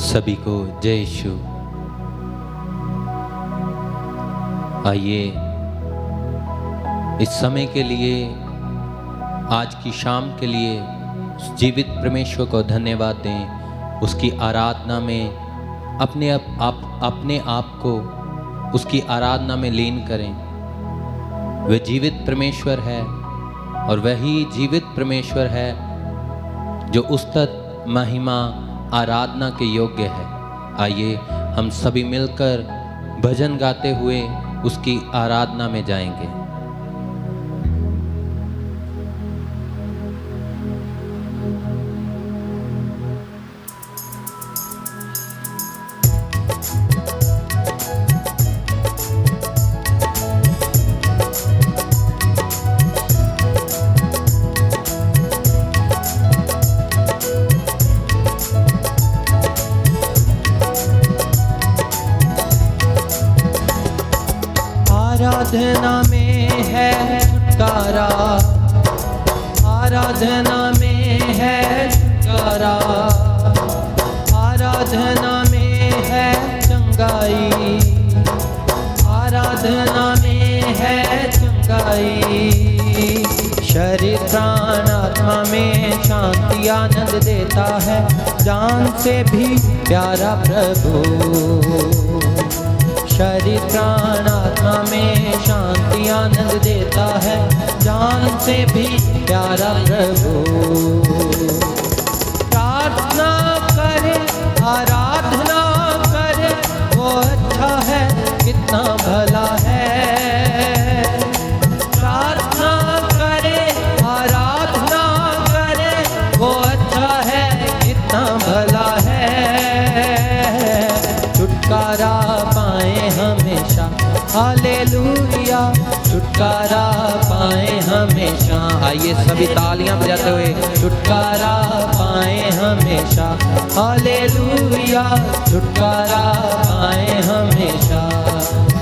सभी को जय यीशु। आइए इस समय के लिए, आज की शाम के लिए उस जीवित परमेश्वर को धन्यवाद दें। उसकी आराधना में अपने आप को उसकी आराधना में लीन करें। वह जीवित परमेश्वर है और वही जीवित परमेश्वर है जो उस्तत महिमा आराधना के योग्य है। आइए हम सभी मिलकर भजन गाते हुए उसकी आराधना में जाएंगे। आराधना में है छुटकारा, आराधना में है छुटकारा, आराधना में है चंगाई, आराधना में है चंगाई। शरीर प्राण आत्मा में शांति आनंद देता है, जान से भी प्यारा प्रभु। शरीर प्राण आत्मा में शांति आनंद देता है, जान से भी प्यारा प्रभु। प्रार्थना करे आराधना करे, वो अच्छा है कितना भला है। प्रार्थना करे आराधना करे, वो अच्छा है कितना भला है। छुटकारा पाए हमेशा, हालेलुया, छुटकारा पाए हमेशा। आइए सभी तालियां बजाते हुए छुटकारा पाए हमेशा, हालेलुया, छुटकारा पाए हमेशा।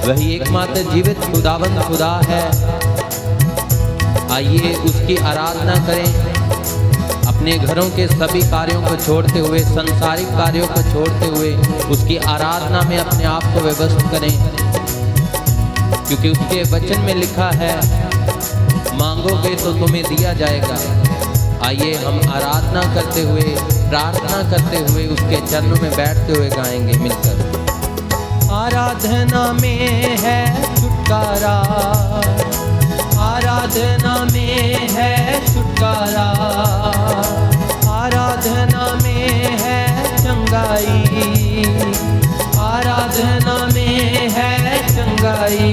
वही एकमात्र जीवित खुदावंद खुदा है। आइए उसकी आराधना करें। अपने घरों के सभी कार्यों को छोड़ते हुए, संसारिक कार्यों को छोड़ते हुए उसकी आराधना में अपने आप को व्यवस्थित करें, क्योंकि उसके वचन में लिखा है, मांगोगे तो तुम्हें दिया जाएगा। आइए हम आराधना करते हुए, प्रार्थना करते हुए उसके चरणों में बैठते हुए गाएंगे मिलकर। आराधना में है छुटकारा, आराधना में है छुटकारा, आराधना में है चंगाई, आराधना में है चंगाई।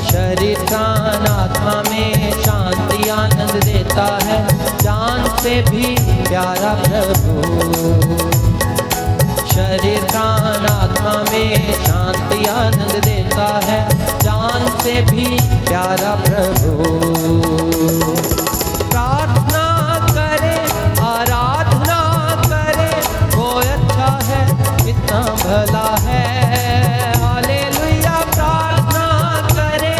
शरीर प्राण आत्मा में शांति आनंद देता है, जान से भी प्यारा प्रभु। शरीर प्राण आत्मा में शांति आनंद देता है, जान से भी प्यारा प्रभु। प्रार्थना करे आराधना करे, वो अच्छा है कितना भला है। हालेलुया, प्रार्थना करे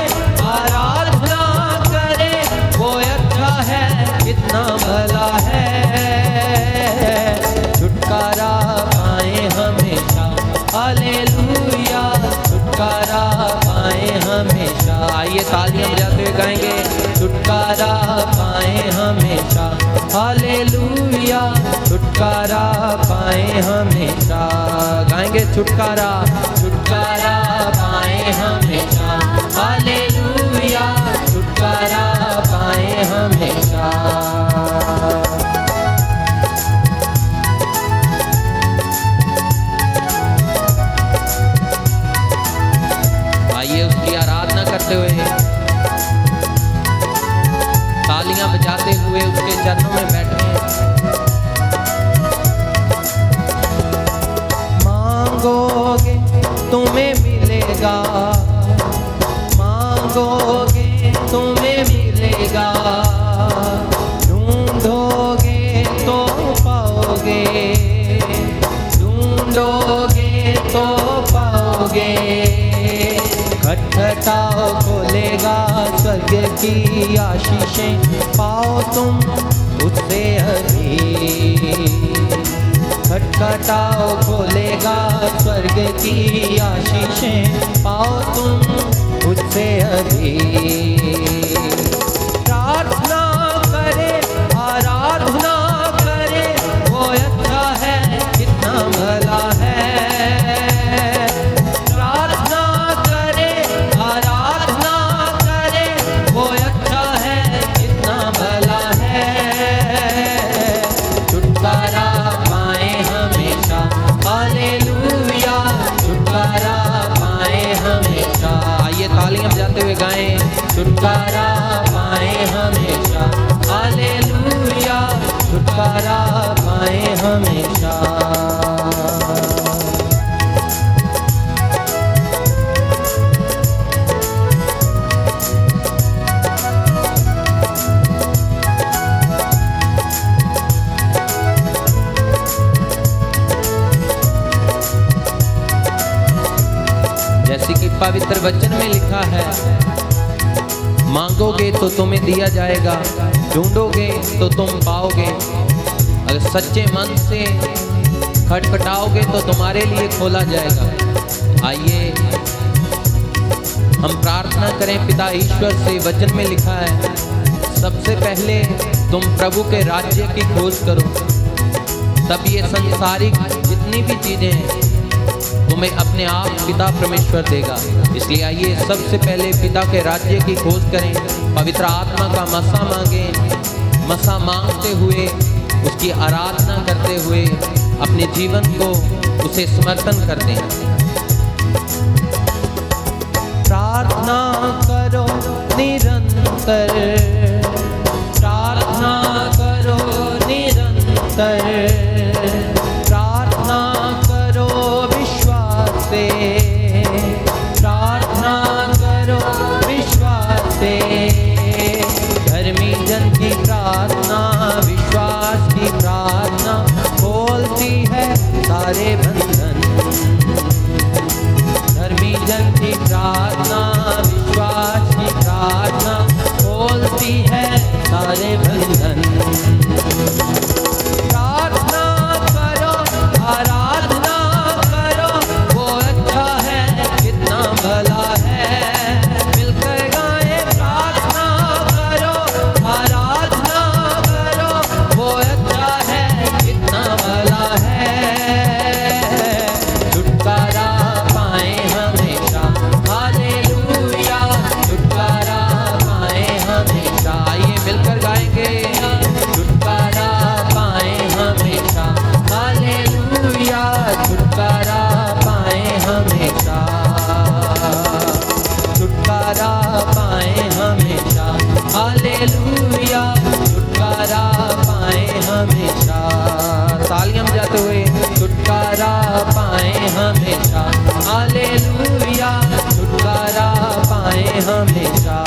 आराधना करे, वो अच्छा है कितना भला है। छुटकारा पाए हमेशा, हालेलुया, छुटकारा पाए हमेशा। आइए तालियां बजाते हुए गाएंगे छुटकारा पाए हमेशा, हालेलुया, छुटकारा पाए हमेशा। गाएंगे छुटकारा, छुटकारा पाए हमेशा, हालेलुया, छुटकारा पाए हमेशा। आइए उसकी आराधना करते हुए, तालियां बजाते हुए उसके चरणों में बैठे। मांगोगे तुम्हें मिलेगा, मांगोगे तुम्हें मिलेगा, ढूंढोगे तो पाओगे, ढूंढोगे तो पाओगे। खटखटाओ खोलेगा स्वर्ग की आशीषें, पाओ तुम उससे अभी। खटखटाओ खोलेगा स्वर्ग की आशीषें, पाओ तुम उससे अभी। प्रार्थना करे आराधना करे, वो अच्छा है कितना भला है। प्रार्थना करे आराधना करे, वो अच्छा है कितना भला है। छुटकारा पाए हमेशा, हालेलुया, छुटकारा पाए हमेशा। आइए तालियां बजाते हुए गाएं। छुटकारा पाए हमेशा, हालेलुया, छुटकारा पाए हमेशा। जैसे कि पवित्र वचन में लिखा है, मांगोगे तो तुम्हें दिया जाएगा, ढूंढोगे तो तुम पाओगे। अगर सच्चे मन से खटखटाओगे तो तुम्हारे लिए खोला जाएगा। आइए हम प्रार्थना करें पिता ईश्वर से। वचन में लिखा है, सबसे पहले तुम प्रभु के राज्य की खोज करो, तब ये संसारिक जितनी भी चीजें हैं तुम्हें अपने आप पिता परमेश्वर देगा। इसलिए आइए सबसे पहले पिता के राज्य की खोज करें, पवित्र आत्मा का मसा मांगें। मसा मांगते हुए, उसकी आराधना करते हुए अपने जीवन को उसे समर्पण करते हैं। प्रार्थना करो निरंतर, प्रार्थना करो निरंतर, प्रार्थना करो विश्वास से, प्रार्थना करो विश्वास से। धर्मी जन की प्रार्थना, विश्वास की प्रार्थना खोलती है सारे बंधन। धर्मी जन की प्रार्थना, विश्वास की प्रार्थना खोलती है सारे बंधन। प्रार्थना करो आराधना करो, वो अच्छा है कितना भला है। मिलकर गाएं, प्रार्थना करो आराधना करो, वो अच्छा है कितना भला है। छुटकारा पाए हमेशा, हालेलुया, छुटकारा पाए हमेशा। आइए मिलकर गाएंगे। छुटकारा पाए हमेशा, हालेलुया, छुटकारा पाए हमेशा। छुटकारा पाए हमेशा, हालेलुया, छुटकारा पाए हमेशा। तालियां बजाते हुए छुटकारा पाए हमेशा, हालेलुया, छुटकारा पाए हमेशा।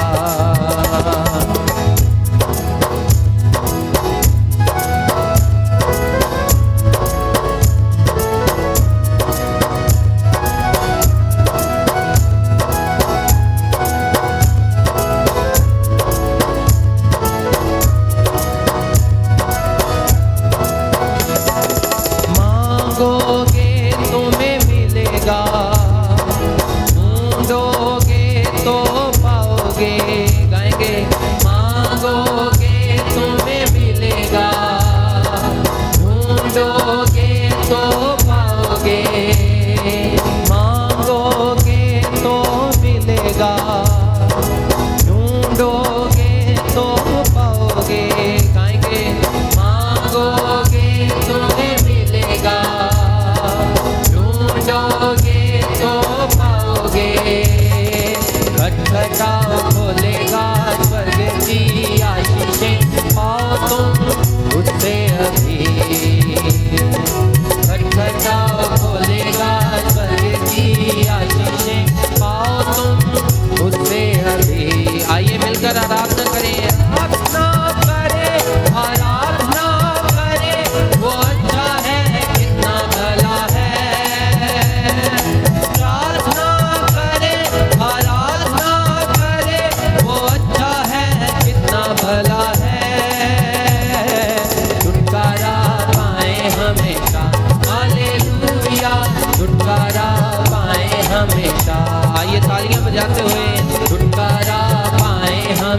मांगोगे तुम्हें मिलेगा, ढूंढोगे तो पाओगे।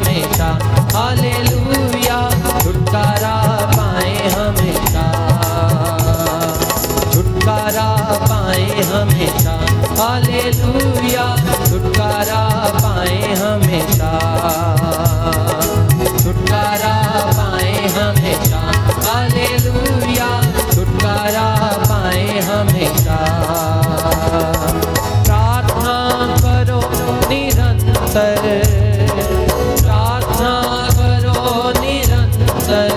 हमेशा, हालेलुया छुटकारा पाए हमेशा, छुटकारा पाए हमेशा, हालेलुया छुटकारा पाए हमेशा, छुटकारा पाए हमेशा, हालेलुया छुटकारा पाए हमेशा। प्रार्थना करो निरंतर, प्रार्थना करो निरंतर,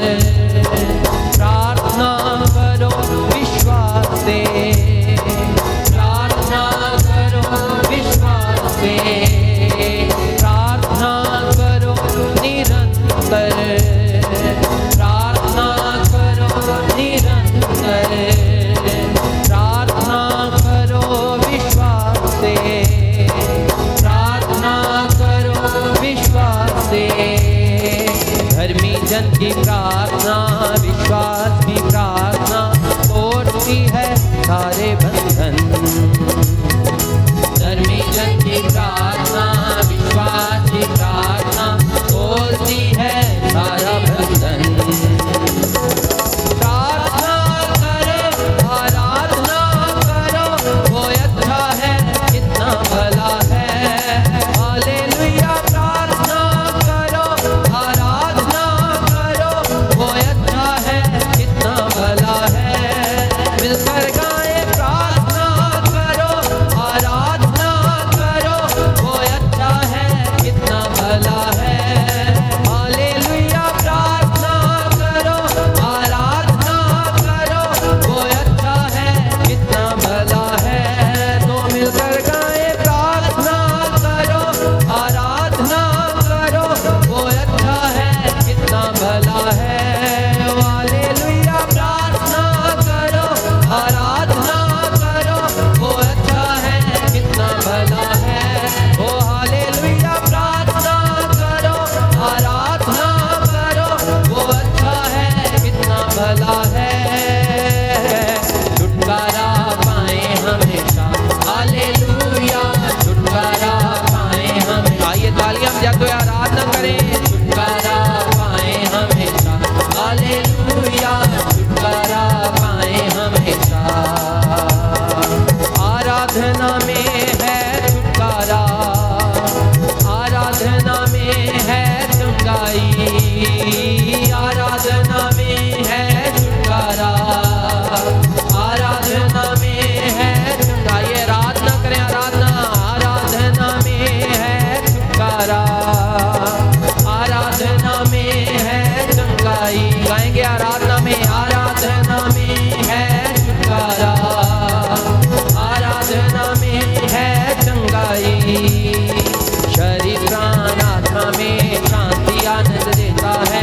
प्रार्थना करो विश्वास से, प्रार्थना करो विश्वास से, प्रार्थना करो निरंतर, प्रार्थना करो निरंतर, प्रार्थना करो विश्वास से, प्रार्थना करो विश्वास से। धर्मी जन की प्रार्थना, विश्वास की प्रार्थना तोड़ती है सारे बंधन। धर्मी जन की प्रार्थना, विश्वास की प्रार्थना तोड़ती है सारा बंधन। प्रार्थना करो, आराधना करो, वो अच्छा है, कितना भला है। हालेलुया प्रार्थना करो, आराधना करो, वो अच्छा है, कितना भला है। मिलकर गाएं प्रार्थना करो, आराधना करो, वो अच्छा है, कितना भला है। हालेलुया प्रार्थना करो, आराधना करो, वो अच्छा है, कितना भला है। तो मिलकर गाएं प्रार्थना करो, आराधना करो, वो अच्छा है, कितना भला है। हालेलुया प्रार्थना करो, आराधना करो, वो अच्छा है, कितना भला है। ओ हालेलुया प्रार्थना करो, आराधना करो, वो अच्छा है, कितना भला है। छुटकारा पाए हमेशा, हालेलुया छुटकारा पाए हमेशा। आइए तालियां बजाते हुए आराधना करें। छुटकारा पाए हमेशा, हालेलुया छुटकारा पाए हमेशा। आराधना में है छुटकारा, आराधना में है चंगाई, आराधना में है छुटकारा, आराधना में है चंगाई। आराधना करें, आराधना, आराधना में है छुटकारा, आराधना में है चंगाई। गाएंगे आराधना में, आराधना में है छुटकारा, आराधना में है चंगाई। शरीर प्राण आत्मा में शांति आनंद देता है।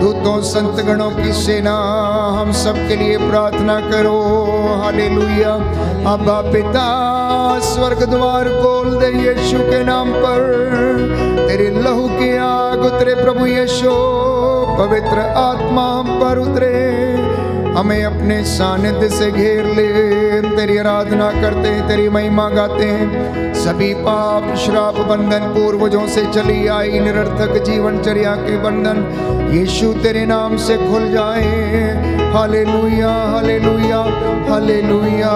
दूतों संत गणों की सेना हम सब के लिए प्रार्थना करो। हालेलुया। अब्बा पिता स्वर्ग द्वार खोल दे यीशु के नाम पर, तेरे लहू की आग उतरे प्रभु यीशु, पवित्र आत्मा हम पर उतरे, हमें अपने सानिध्य से घेर ले। तेरी आराधना करते हैं, तेरी महिमा गाते हैं। सभी पाप श्राप बंधन पूर्वजों से चली आई निरर्थक जीवनचर्या के बंधन यीशु तेरे नाम से खुल जाए। Hallelujah hallelujah hallelujah.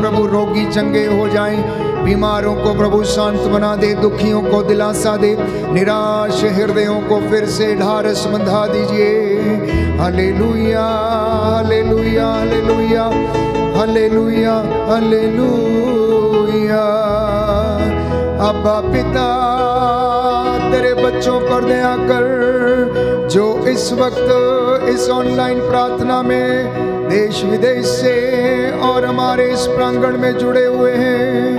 प्रभु रोगी चंगे हो जाएं, बीमारों को प्रभु शांत बना दे, दुखियों को दिलासा दे, निराश हृदयों को फिर से ढारस बंधा दीजिए। Hallelujah hallelujah hallelujah hallelujah hallelujah. अब्बा पिता तेरे बच्चों पर दया कर, जो इस वक्त इस ऑनलाइन प्रार्थना में देश विदेश से और हमारे इस प्रांगण में जुड़े हुए हैं,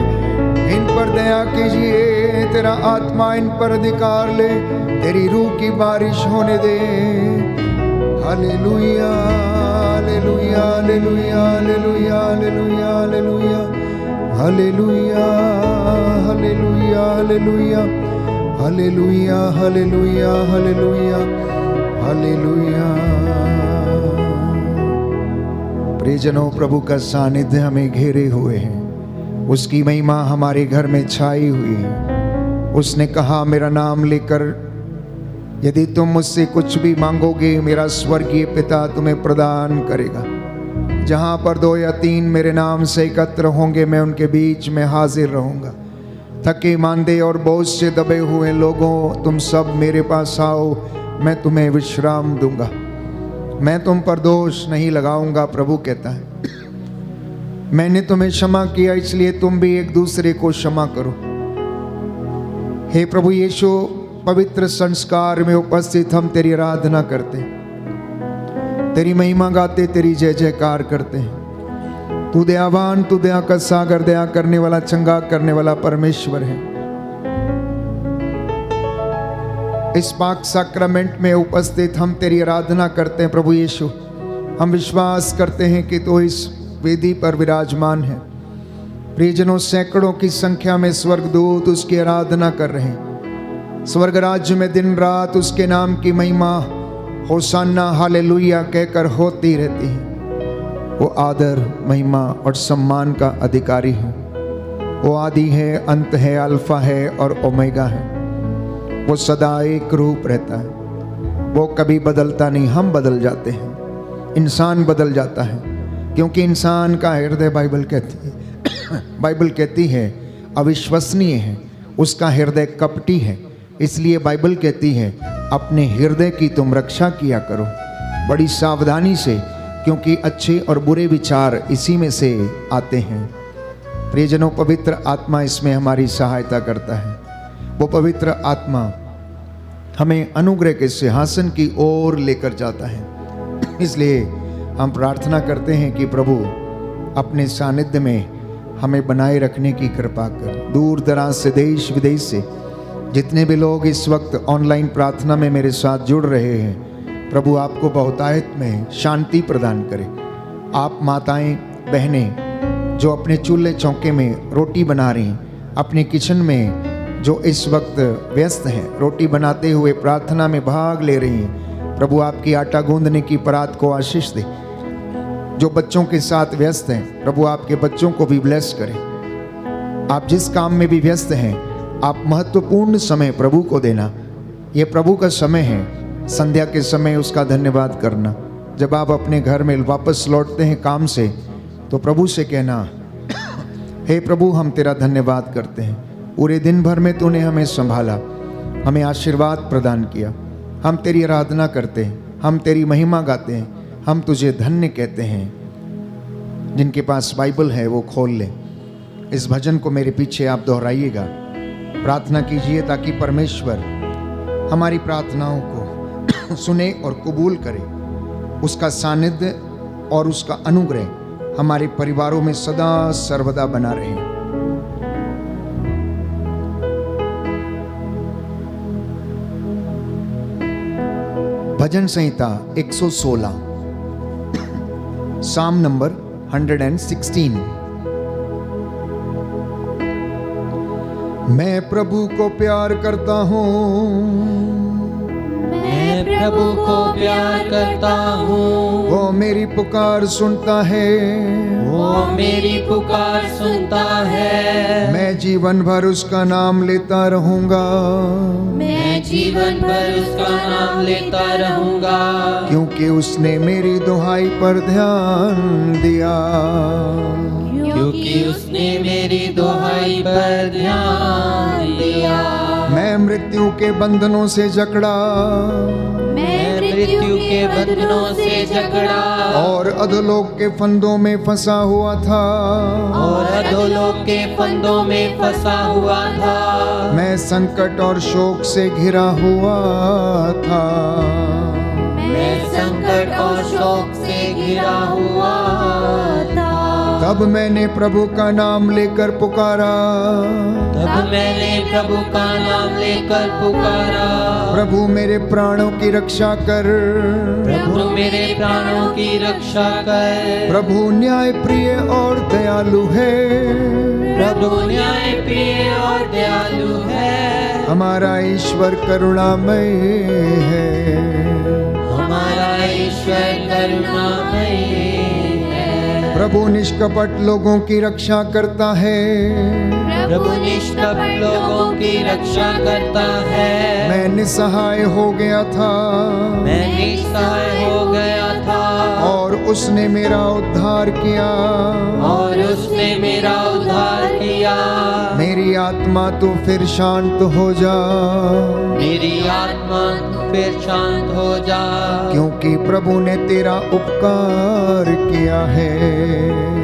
इन पर दया कीजिए। तेरा आत्मा इन पर अधिकार ले, तेरी रूह की बारिश होने दे। Hallelujah hallelujah hallelujah hallelujah hallelujah hallelujah hallelujah hallelujah hallelujah hallelujah hallelujah hallelujah. प्रियजनों, प्रभु का सानिध्य हमें घेरे हुए है, उसकी महिमा हमारे घर में छाई हुई है। उसने कहा, मेरा नाम लेकर यदि तुम मुझसे कुछ भी मांगोगे, मेरा स्वर्गीय पिता तुम्हें प्रदान करेगा। जहाँ पर 2 या 3 मेरे नाम से एकत्र होंगे, मैं उनके बीच में हाजिर रहूँगा। थके मांदे और बोझ से दबे हुए लोगों, तुम सब मेरे पास आओ, मैं तुम्हें विश्राम दूंगा। मैं तुम पर दोष नहीं लगाऊंगा, प्रभु कहता है। मैंने तुम्हें क्षमा किया, इसलिए तुम भी एक दूसरे को क्षमा करो। हे प्रभु यीशु, पवित्र संस्कार में उपस्थित हम तेरी आराधना करते हैं, तेरी महिमा गाते, तेरी जय जयकार करते हैं। तू दयावान, तू दया का सागर, दया करने वाला, चंगा करने वाला परमेश्वर है। इस पाक सैक्रामेंट में उपस्थित हम तेरी आराधना करते हैं प्रभु यीशु। हम विश्वास करते हैं कि तू इस वेदी पर विराजमान है। प्रियजनों, सैकड़ों की संख्या में स्वर्गदूत उसकी आराधना कर रहे हैं। स्वर्ग राज्य में दिन रात उसके नाम की महिमा होसाना हालेलुया कहकर होती रहती है। वो आदर, महिमा और सम्मान का अधिकारी है। वो आदि है, अंत है, अल्फा है और ओमेगा है। वो सदा एक रूप रहता है, वो कभी बदलता नहीं। हम बदल जाते हैं, इंसान बदल जाता है, क्योंकि इंसान का हृदय बाइबल कहती है अविश्वसनीय है, उसका हृदय कपटी है। इसलिए बाइबल कहती है अपने हृदय की तुम रक्षा किया करो बड़ी सावधानी से, क्योंकि अच्छे और बुरे विचार इसी में से आते हैं। प्रियजनों, पवित्र आत्मा इसमें हमारी सहायता करता है। वो पवित्र आत्मा हमें अनुग्रह के सिंहासन की ओर लेकर जाता है। इसलिए हम प्रार्थना करते हैं कि प्रभु अपने सानिध्य में हमें बनाए रखने की कृपा कर। दूर दराज से, देश विदेश से जितने भी लोग इस वक्त ऑनलाइन प्रार्थना में मेरे साथ जुड़ रहे हैं, प्रभु आपको बहुतायत में शांति प्रदान करे। आप माताएं, बहनें जो अपने चूल्हे चौके में रोटी बना रही हैं, अपने किचन में जो इस वक्त व्यस्त हैं, रोटी बनाते हुए प्रार्थना में भाग ले रही हैं, प्रभु आपकी आटा गूंदने की परात को आशीष दे। जो बच्चों के साथ व्यस्त हैं, प्रभु आपके बच्चों को भी ब्लेस करें। आप जिस काम में भी व्यस्त हैं, आप महत्वपूर्ण समय प्रभु को देना। ये प्रभु का समय है, संध्या के समय उसका धन्यवाद करना। जब आप अपने घर में वापस लौटते हैं काम से, तो प्रभु से कहना, हे प्रभु, हम तेरा धन्यवाद करते हैं। पूरे दिन भर में तूने हमें संभाला, हमें आशीर्वाद प्रदान किया। हम तेरी आराधना करते हैं, हम तेरी महिमा गाते हैं, हम तुझे धन्य कहते हैं। जिनके पास बाइबल है वो खोल ले। इस भजन को मेरे पीछे आप दोहराइएगा, प्रार्थना कीजिए ताकि परमेश्वर हमारी प्रार्थनाओं को सुने और कबूल करे। उसका सानिध्य और उसका अनुग्रह हमारे परिवारों में सदा सर्वदा बना रहे। भजन संहिता 116, साम नंबर 116। मैं प्रभु को प्यार करता हूँ, मैं प्रभु को प्यार करता हूँ, वो मेरी पुकार सुनता है, वो मेरी पुकार सुनता है। मैं जीवन भर उसका नाम लेता रहूंगा, मैं जीवन भर उसका नाम लेता रहूंगा, क्योंकि उसने मेरी दुहाई पर ध्यान दिया। क्योंकि उसने मेरी दुहाई पर ध्यान दिया। मैं मृत्यु के बंधनों से जकड़ा, मैं मृत्यु के बंधनों से जकड़ा, और अधोलोक के फंदों में फंसा हुआ था, और अधोलोक के फंदों में फंसा हुआ था। मैं संकट और शोक से घिरा हुआ था, मैं संकट और शोक से घिरा हुआ था। तब मैंने प्रभु का नाम लेकर पुकारा, तब मैंने प्रभु का नाम लेकर पुकारा। प्रभु मेरे प्राणों की रक्षा कर, प्रभु मेरे प्राणों की रक्षा कर। प्रभु न्याय प्रिय और दयालु है, प्रभु न्याय प्रिय और दयालु है। हमारा ईश्वर करुणामय है, हमारा ईश्वर करुणामय है। प्रभु निष्कपट लोगों की रक्षा करता है, प्रभु निष्कपट लोगों की रक्षा करता है। मैं निसहाय हो गया था, मैं निसहाय हो गया था, और उसने मेरा उद्धार किया, और उसने मेरा उद्धार किया। मेरी आत्मा तू फिर शांत हो जा, मेरी आत्मा तू फिर शांत हो जा, क्योंकि प्रभु ने तेरा उपकार किया है।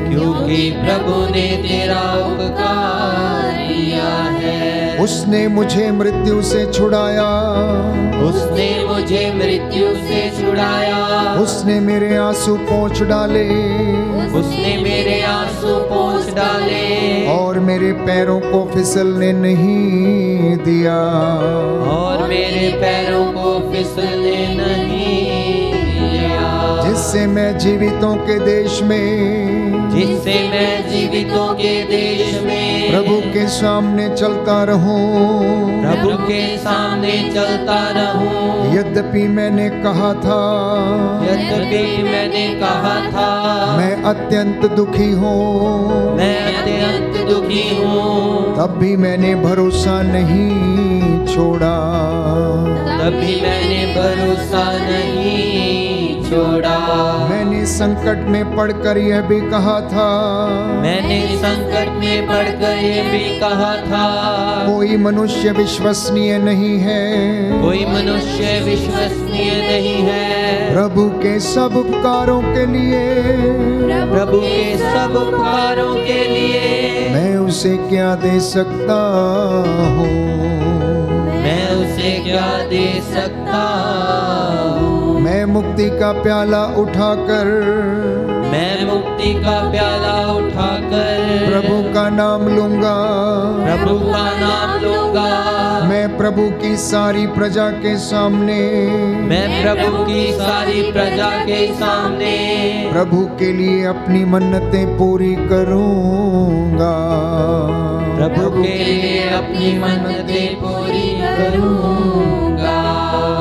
क्योंकि प्रभु ने तेरा उपकार किया है। उसने मुझे मृत्यु से छुड़ाया, उसने मुझे मृत्यु से छुड़ाया। उसने मेरे आंसू पोंछ डाले, उसने मेरे आंसू पोंछ डाले, और मेरे पैरों को फिसलने नहीं दिया, और मेरे पैरों को फिसलने नहीं दिया। जिससे मैं जीवितों के देश में, जिससे मैं जीवितों के देश में प्रभु के सामने चलता रहूं। प्रभु के सामने चलता रहूं। यद्यपि मैंने कहा था, यद्यपि मैंने कहा था, मैं अत्यंत दुखी हूँ, मैं अत्यंत दुखी हूँ, तब भी मैंने भरोसा नहीं छोड़ा, तभी मैंने भरोसा नहीं छोड़ा। मैंने संकट में पड़कर यह भी कहा था, मैंने संकट में पड़कर ये भी कहा था, कोई मनुष्य विश्वसनीय नहीं है, कोई मनुष्य विश्वसनीय नहीं है। प्रभु के सब उपकारों के लिए, प्रभु के सब उपकारों के लिए मैं उसे क्या दे सकता हूँ। मैं उसे क्या दे सकता हूँ। मैं मुक्ति का प्याला उठाकर, मैं मुक्ति का प्याला उठाकर प्रभु का नाम लूंगा, प्रभु का नाम लूंगा। मैं प्रभु की सारी प्रजा के सामने, मैं प्रभु की सारी प्रजा के सामने प्रभु के लिए अपनी मन्नतें पूरी करूंगा, प्रभु के लिए अपनी मन्नतें पूरी करूंगा।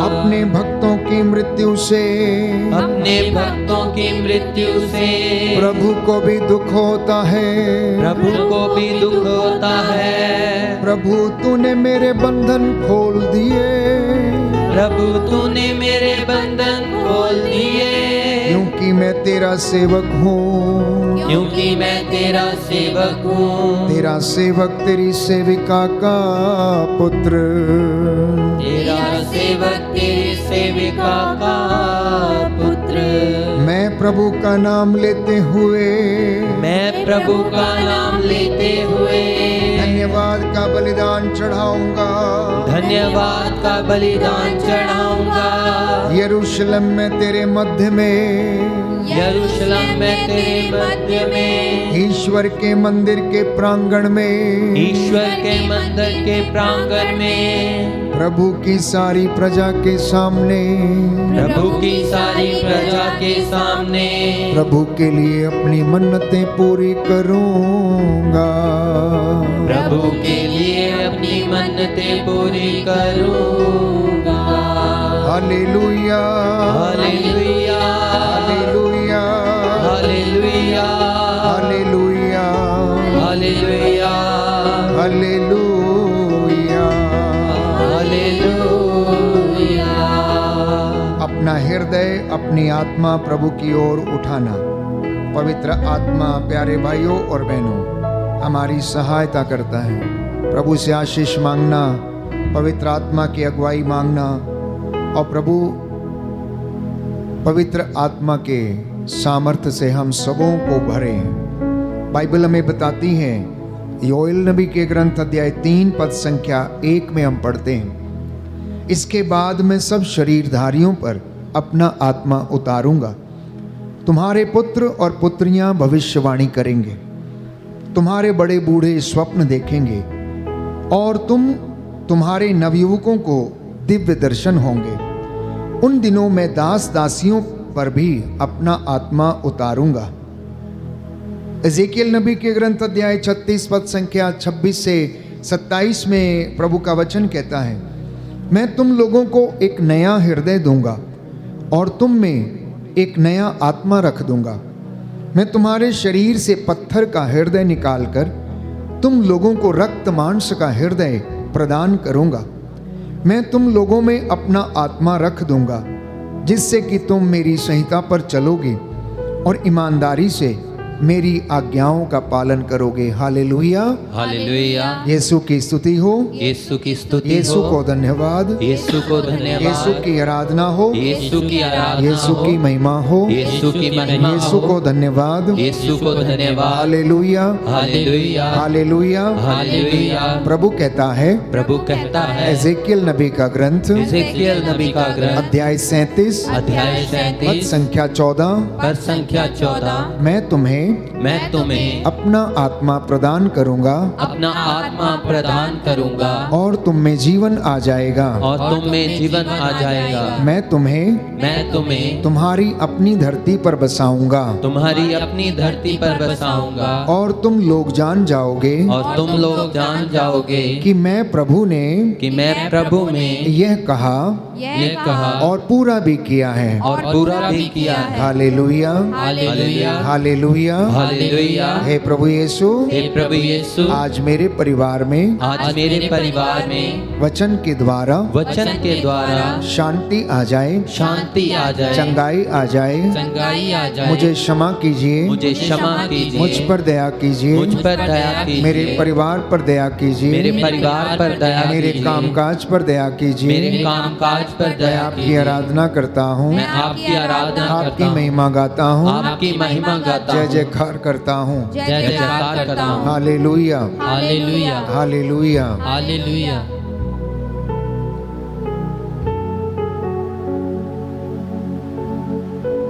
अपने भक्तों की मृत्यु से, अपने भक्तों की मृत्यु से प्रभु को भी दुख होता है, प्रभु को भी दुख होता है। प्रभु तूने मेरे बंधन खोल दिए, प्रभु तूने मेरे बंधन खोल दिए, क्योंकि मैं तेरा सेवक हूँ, क्योंकि मैं तेरा सेवक हूँ। तेरा सेवक तेरी सेविका का पुत्र, तेरा सेवक तेरी सेविका का पुत्र। मैं प्रभु का नाम लेते हुए, मैं प्रभु का नाम लेते हुए धन्यवाद का बलिदान चढ़ाऊंगा, धन्यवाद का बलिदान चढ़ाऊंगा। यरूशलेम में तेरे मध्य में, यरूशलेम में तेरे मध्य में ईश्वर के मंदिर के प्रांगण में, ईश्वर के मंदिर के प्रांगण में, प्रभु की सारी प्रजा के सामने, प्रभु की सारी प्रजा के सामने, प्रभु के लिए अपनी मन्नतें पूरी करूंगा। प्रभु के लिए अपनी मन्नतें पूरी करूंगा। Hallelujah, hallelujah, hallelujah, hallelujah, hallelujah, hallelujah, hallelujah. Hallelujah. अपना हृदय, अपनी आत्मा प्रभु की ओर उठाना। पवित्र आत्मा प्यारे भाइयों और बहनों हमारी सहायता करता है। प्रभु से आशीष मांगना, पवित्र आत्मा की अगुवाई मांगना और प्रभु पवित्र आत्मा के सामर्थ्य से हम सबों को भरें। बाइबल हमें बताती है, योएल नबी के ग्रंथ अध्याय 3 पद संख्या 1 में हम पढ़ते हैं, इसके बाद मैं सब शरीरधारियों पर अपना आत्मा उतारूंगा। तुम्हारे पुत्र और पुत्रियां भविष्यवाणी करेंगे, तुम्हारे बड़े बूढ़े स्वप्न देखेंगे और तुम्हारे नवयुवकों को दिव्य दर्शन होंगे। उन दिनों मैं दास दासियों पर भी अपना आत्मा उतारूंगा। एजेकियल नबी के ग्रंथ अध्याय 36 पद संख्या 26 से 27 में प्रभु का वचन कहता है, मैं तुम लोगों को एक नया हृदय दूंगा और तुम में एक नया आत्मा रख दूंगा। मैं तुम्हारे शरीर से पत्थर का हृदय निकालकर तुम लोगों को रक्त मांस का हृदय प्रदान करूंगा। मैं तुम लोगों में अपना आत्मा रख दूंगा, जिससे कि तुम मेरी संहिता पर चलोगे और ईमानदारी से मेरी आज्ञाओं का पालन करोगे। Hallelujah, hallelujah. यीशु की स्तुति हो, यीशु की स्तुति यीशु हो, को धन्यवाद, यीशु को धन्यवाद, यीशु की आराधना हो, यीशु की आराधना यीशु हो, की महिमा हो, यीशु की महिमा यीशु हो, को धन्यवाद, यीशु को धन्यवाद। Hallelujah, hallelujah, hallelujah. हालेलुया। प्रभु कहता है, प्रभु कहता है, एजेकियल नबी का ग्रंथ एजेकियल नबी का ग्रंथ अध्याय 37 अध्याय पद 37 संख्या 14, पद संख्या 14, मैं तुम्हें तुम्हें अपना आत्मा प्रदान करूंगा अपना आत्मा प्रदान करूंगा और तुम में जीवन आ जाएगा। और तुम में जीवन आ जाएगा। मैं तुम्हें तुम्हारी अपनी धरती पर बसाऊंगा तुम्हारी अपनी धरती पर बसाऊंगा और तुम लोग जान जाओगे और तुम लोग जान जाओगे कि मैं प्रभु ने यह कहा और पूरा भी किया है। और पूरा भी किया है। Hallelujah, hallelujah, hallelujah, hallelujah. हे प्रभु यीशु, हे प्रभु यीशु, आज मेरे परिवार में वचन के द्वारा शांति आ जाए, शांति आ जाए, चंगाई आ जाए, चंगाई आ जाए। मुझे क्षमा कीजिए, मुझ पर दया कीजिए, मेरे परिवार पर दया कीजिए, मेरे कामकाज पर दया कीजिए। मैं आपकी आराधना करता हूँ, आपकी महिमा गाता हूँ, जय जयकार करता हूँ। Hallelujah, hallelujah, hallelujah. हालेलुया।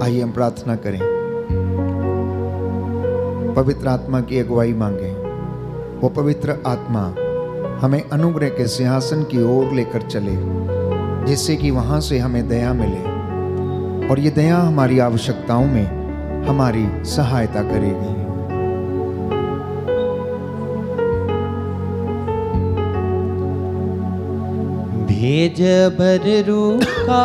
आइए हम प्रार्थना करें, पवित्र आत्मा की अगुवाई मांगे। वो पवित्र आत्मा हमें अनुग्रह के सिंहासन की ओर लेकर चले, जिससे कि वहां से हमें दया मिले और ये दया हमारी आवश्यकताओं में हमारी सहायता करेगी। भेज भरू का,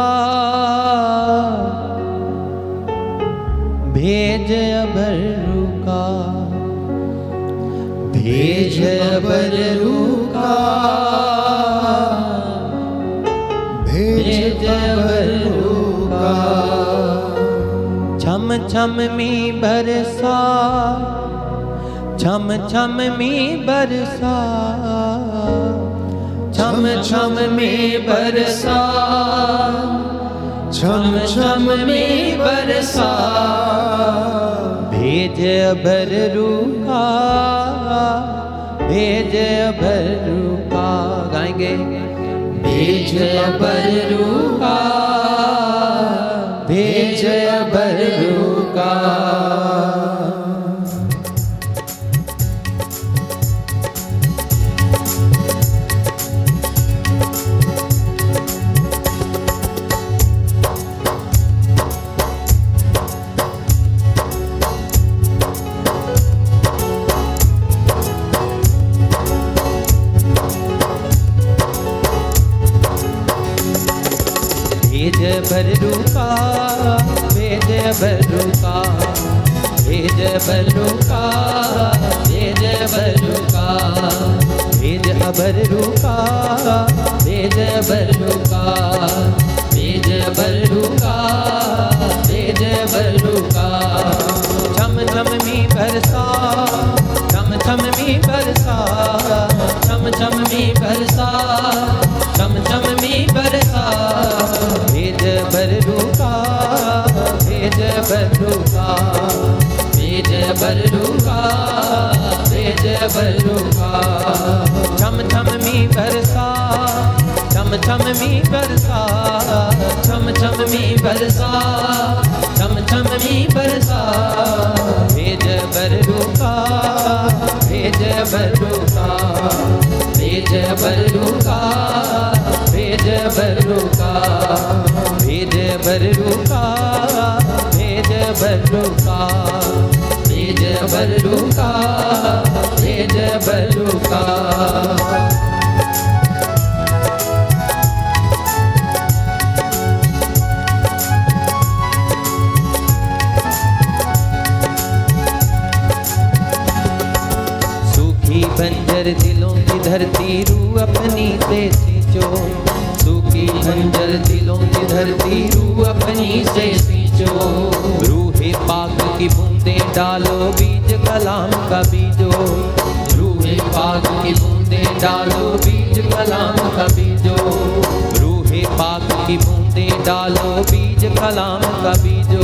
भेज भरू का, भेज भरू का, भेज भरू का। छम छम में बरसा, छम छम में बरसा, छम छम में बरसा, छम छम में बरसा। भेज भरू का, भेज भरू का। गाएंगे, भेज भरू का, भेज भरू का। बरूका भेज बरूका भेज बरूका भेज बरूका भेज बरूका भेज बरूका भेज बरूका भेज बरूका छम छम मी बरसा छम छम मी बरसा छम छम मी बरसा छम छम मी बरसा भेज बरूका भेज बरूका भेज बरूका भेज बरूका छम छम मी बरसा छम छम मी बरसा छम छम मी बरसा छम छम मी बरसा भेज बरूका भेज बरूका भेज बरूका भेज बरूका भेज बरूका भेज बरूका भेज बरूका भेज बरूका बंजर दिलों की धरती रू अपनी से सींचो सूखी बंजर दिलों की धरती रू अपनी से सींचो रूहे पाक की बूंदें डालो बीज कलाम का बीजो रूहे पाक की बूंदें डालो बीज कलाम का बीजो रूहे पाक की बूंदें डालो बीज कलाम का बीजो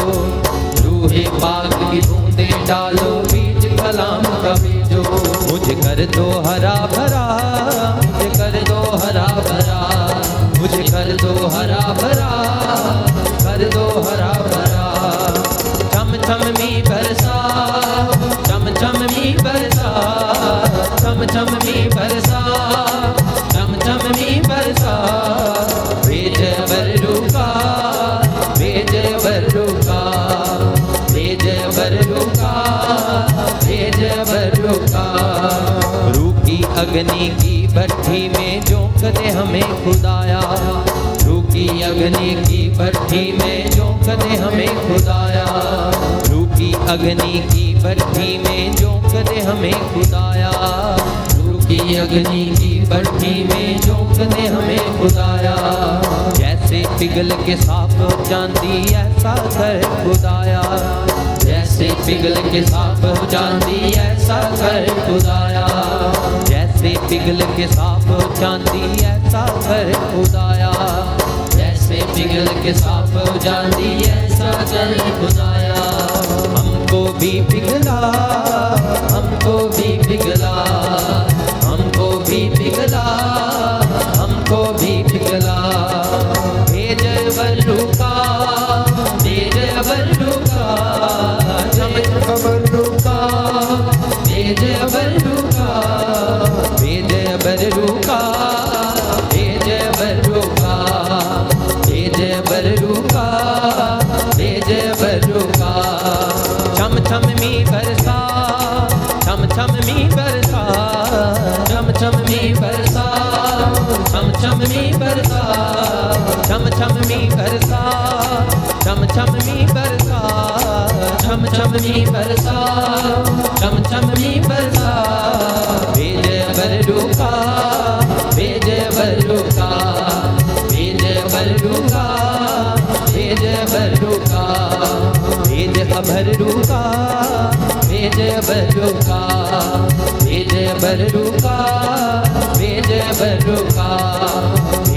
रूहे पाक की बूंदें डालो बीज कलाम का बीजो मुझे कर दो हरा भरा मुझे कर दो हरा भरा मुझे कर दो हरा भरा कर दो हरा भरा छम छम मी बरसा छम छम मी बरसा छम छम मी बरसा छम छम मी बरसा भेज बरूका भेज बरूका भेज बरूका भेज बरूका रूखी अग्नि की भट्ठी में झोंक दे हमें खुदाया रूखी अग्नि की भट्ठी में झोंक दे हमें खुदाया रूखी अग्नि की भट्ठी में झोंक दे हमें खुदाया रूखी अग्नि की भट्ठी में झोंक दे हमें खुदाया जैसे पिघल के साफ हो चांदी ऐसा कर खुदाया जैसे पिघल के साफ हो चांदी ऐसा कर खुदाया जैसे पिघल के साफ हो चांदी ऐसा कर खुदाया जैसे पिघल के साफ हो चांदी ऐसा कर खुदाया हमको भी पिघला हमको भी पिघला हमको भी पिघला हमको भी पिघला भेज बरूका भेज बरूका बरूका भेज बरूका भेज बरूका भेज बरूका भेज बरूका भेज बरूका छम छम मी बरसा छम छम मी बरसा छम छम मी बरसा छम छम मी बरसा छम छम मी बरसा छम छम मी बरसा छम छम मी बरसा छम छम मी बरसा भेज बरूका भेज बरूका भेज बरूका भेज बरूका भेज बरूका भेज बरूका भेज बरूका भेज बरूका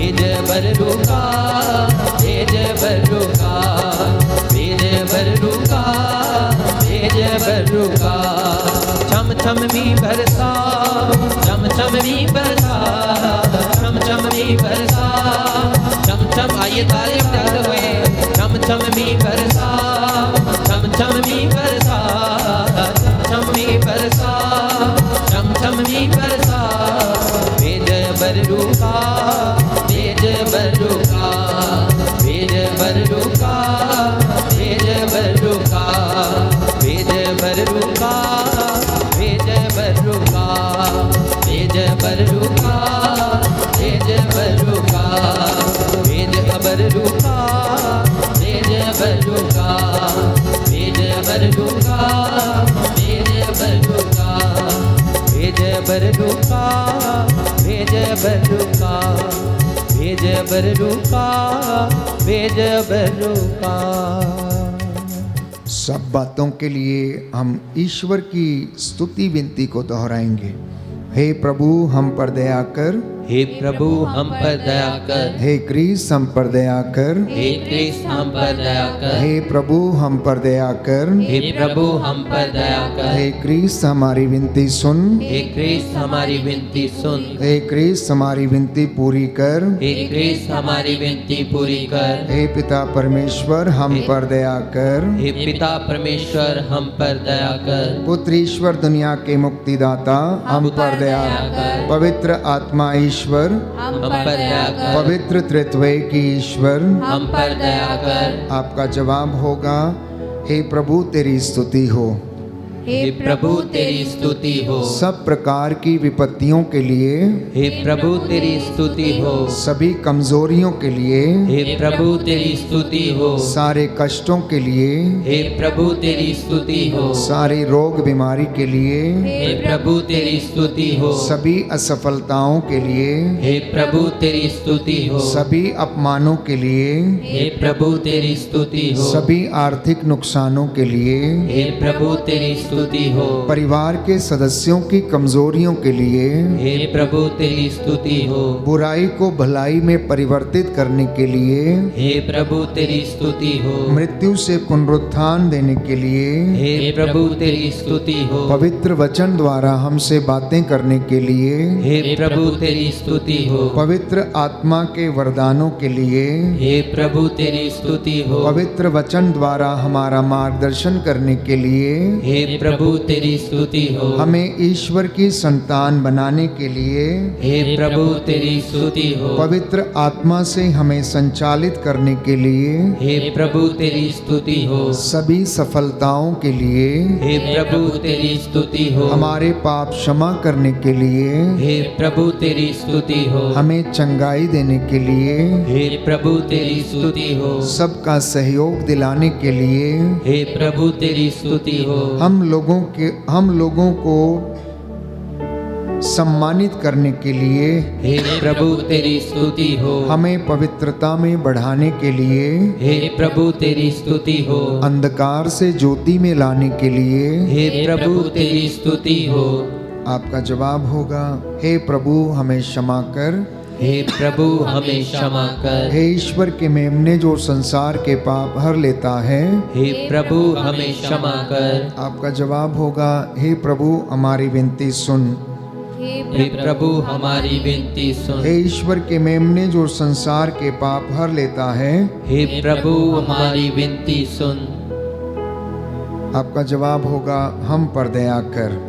भेज बरूका भेज बरूका भेज बरूका भेज बरूका छम छम मी बरसा छम छम मी बरसा छम छम मी बरसा छम छम आइए ताली बजाते हुए छम छम मी बरसा छम छम मी बरसा छम छम मी बरसा छम छम मी बरसा भेज बरूका भेज बरूका भेज बरूका भेज बरूका भेज बरूका भेज बरूका भेज बरूका भेज बरूका भेज बरूका बररुका भेज बररुका भेज बररुका भेज बररुका। सब बातों के लिए हम ईश्वर की स्तुति विनती को दोहराएंगे। हे प्रभु हम पर दया कर, हे प्रभु हम पर दया कर, हे क्रीस्त हम पर दया कर, हे क्रिस्त हम पर दया कर, हे प्रभु हम पर दया कर, हे प्रभु हम पर दया कर, हे क्रीस्त हमारी विनती सुन, हे क्रिस्त हमारी विनती सुन, हे क्रीस्त हमारी विनती पूरी कर, हे क्रिस्त हमारी विनती पूरी कर, हे पिता परमेश्वर हम पर दया कर, हे पिता परमेश्वर हम पर दया कर, पुत्र ईश्वर दुनिया के मुक्तिदाता हम पर दया कर, पवित्र आत्मा ईश्वर हम पर दया कर, पवित्र त्रित्वय की ईश्वर हम पर दया कर। आपका जवाब होगा, हे प्रभु तेरी स्तुति हो। हे प्रभु तेरी स्तुति हो। सब प्रकार की विपत्तियों के लिए, हे प्रभु तेरी स्तुति हो। सभी कमजोरियों के लिए, हे प्रभु तेरी स्तुति हो। सारे कष्टों के लिए, हे प्रभु तेरी स्तुति हो। सारी रोग बीमारी के लिए, हे प्रभु तेरी स्तुति हो। सभी असफलताओं के लिए, हे प्रभु तेरी स्तुति हो। सभी अपमानों के लिए, हे प्रभु तेरी स्तुति हो। सभी आर्थिक नुकसानों के लिए, हे प्रभु तेरी स्तुति हो। परिवार के सदस्यों की कमजोरियों के लिए, हे प्रभु तेरी स्तुति हो। बुराई को भलाई में परिवर्तित करने के लिए, हे प्रभु तेरी स्तुति हो। मृत्यु से पुनरुत्थान देने के लिए, हे प्रभु तेरी स्तुति हो। पवित्र वचन द्वारा हमसे बातें करने के लिए, हे प्रभु तेरी स्तुति हो। पवित्र आत्मा के वरदानों के लिए, हे प्रभु तेरी स्तुति हो। पवित्र वचन द्वारा हमारा मार्गदर्शन करने के लिए, हे प्रभु तेरी स्तुति हो। हमें ईश्वर की संतान बनाने के लिए, हे प्रभु तेरी स्तुति हो। पवित्र आत्मा से हमें संचालित करने के लिए, हे प्रभु तेरी स्तुति हो। सभी सफलताओं के लिए, हे प्रभु तेरी स्तुति हो। हमारे पाप क्षमा करने के लिए, हे प्रभु तेरी स्तुति हो। हमें चंगाई देने के लिए, हे प्रभु तेरी स्तुति हो। सबका सहयोग दिलाने के लिए, हे प्रभु तेरी स्तुति हो। हम लोगों को सम्मानित करने के लिए, हे प्रभु तेरी स्तुति हो। हमें पवित्रता में बढ़ाने के लिए, हे प्रभु तेरी स्तुति हो। अंधकार से ज्योति में लाने के लिए, हे प्रभु तेरी स्तुति हो। आपका जवाब होगा, हे प्रभु हमें क्षमा कर, हे प्रभु हमें क्षमा कर। हे ईश्वर के मेमने जो संसार के पाप हर लेता है, हे प्रभु हमें क्षमा कर। आपका जवाब होगा, हे प्रभु हमारी विनती सुन। हे प्रभु हमारी विनती सुन। हे ईश्वर के मेमने जो संसार के पाप हर लेता है, हे प्रभु हमारी विनती सुन। आपका जवाब होगा, हम पर दया कर।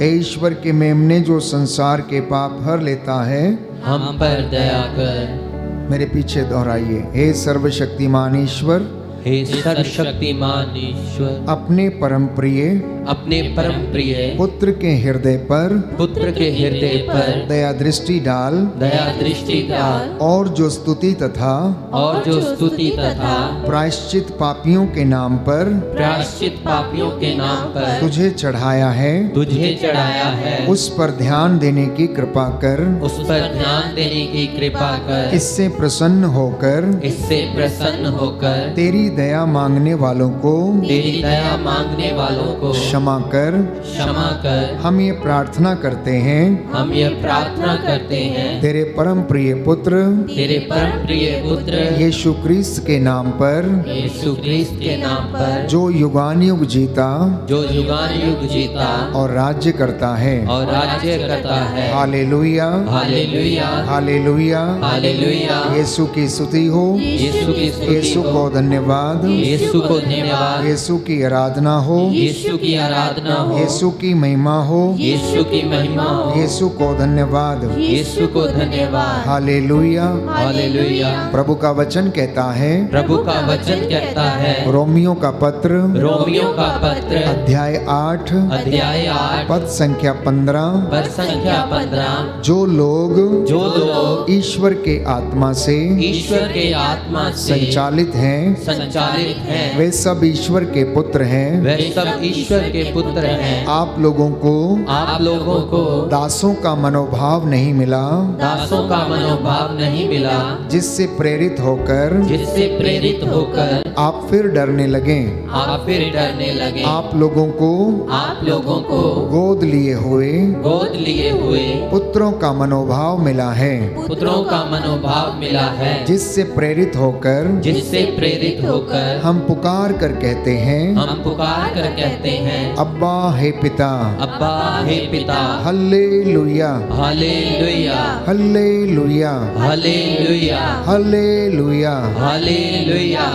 हे ईश्वर के मेमने जो संसार के पाप हर लेता है, हम पर दया कर। मेरे पीछे दोहराइए, हे सर्वशक्तिमान ईश्वर, हे सर्वशक्तिमान ईश्वर, अपने परम प्रिय अपने परम प्रिय पुत्र के हृदय पर पुत्र के हृदय पर दया दृष्टि डाल, दया दृष्टि डाल, और जो स्तुति तथा और जो स्तुति तथा प्रायश्चित पापियों के नाम पर प्रायश्चित पापियों के नाम पर तुझे चढ़ाया है, तुझे चढ़ाया है, उस पर ध्यान देने की कृपा कर, उस पर ध्यान देने की कृपा कर, इससे प्रसन्न होकर इससे प्रसन्न होकर तेरी दया मांगने वालों को तेरी दया मांगने वालों को क्षमा कर। क्षमा कर। हम ये प्रार्थना करते हैं, हम ये प्रार्थना करते हैं तेरे परम प्रिय पुत्र तेरे परम प्रिय पुत्र यीशु क्रिस्त के नाम पर, यीशु क्रिस्त के नाम पर, जो युगानुयुग जीता जो युगान युग जीता और राज्य करता है। और राज्य करता है। Hallelujah, hallelujah, hallelujah. Hallelujah. Yeshu की स्तुति हो, यीशु की स्तुति यीशु हो। को धन्यवाद, यीशु को धन्यवाद। यीशु की आराधना हो, यीशु की आराधना हो। यीशु की महिमा हो, यीशु की महिमा हो। यीशु को धन्यवाद। यीशु को धन्यवाद। हालेलुया। हालेलुया। प्रभु का वचन कहता है, प्रभु का वचन कहता है, रोमियो का पत्र रोमियो का पत्र अध्याय 8 अध्याय 8 पद संख्या 15, पद संख्या 15, जो लोग जो लोग ईश्वर के आत्मा से ईश्वर के आत्मा से संचालित हैं, संचालित हैं, वे सब ईश्वर के पुत्र हैं। वे सब ईश्वर के पुत्र हैं। आप लोगों को आप लोगों को दासों का मनोभाव नहीं मिला, दासों का मनोभाव नहीं मिला, जिससे प्रेरित होकर जिससे प्रेरित होकर आप फिर डरने लगे। आप फिर डरने लगे। आप लोगों को आप लोगों को गोद लिए हुए गोद लिए हुए पुत्रों का मनोभाव मिला है, पुत्रों का मनोभाव मिला है, जिससे प्रेरित होकर जिससे प्रेरित होकर हम पुकार कर कहते हैं, हम पुकार कर कहते हैं, अब्बा हे पिता। अब्बा हे पिता। Hallelujah, hallelujah, hallelujah, hallelujah, hallelujah. Hallelujah.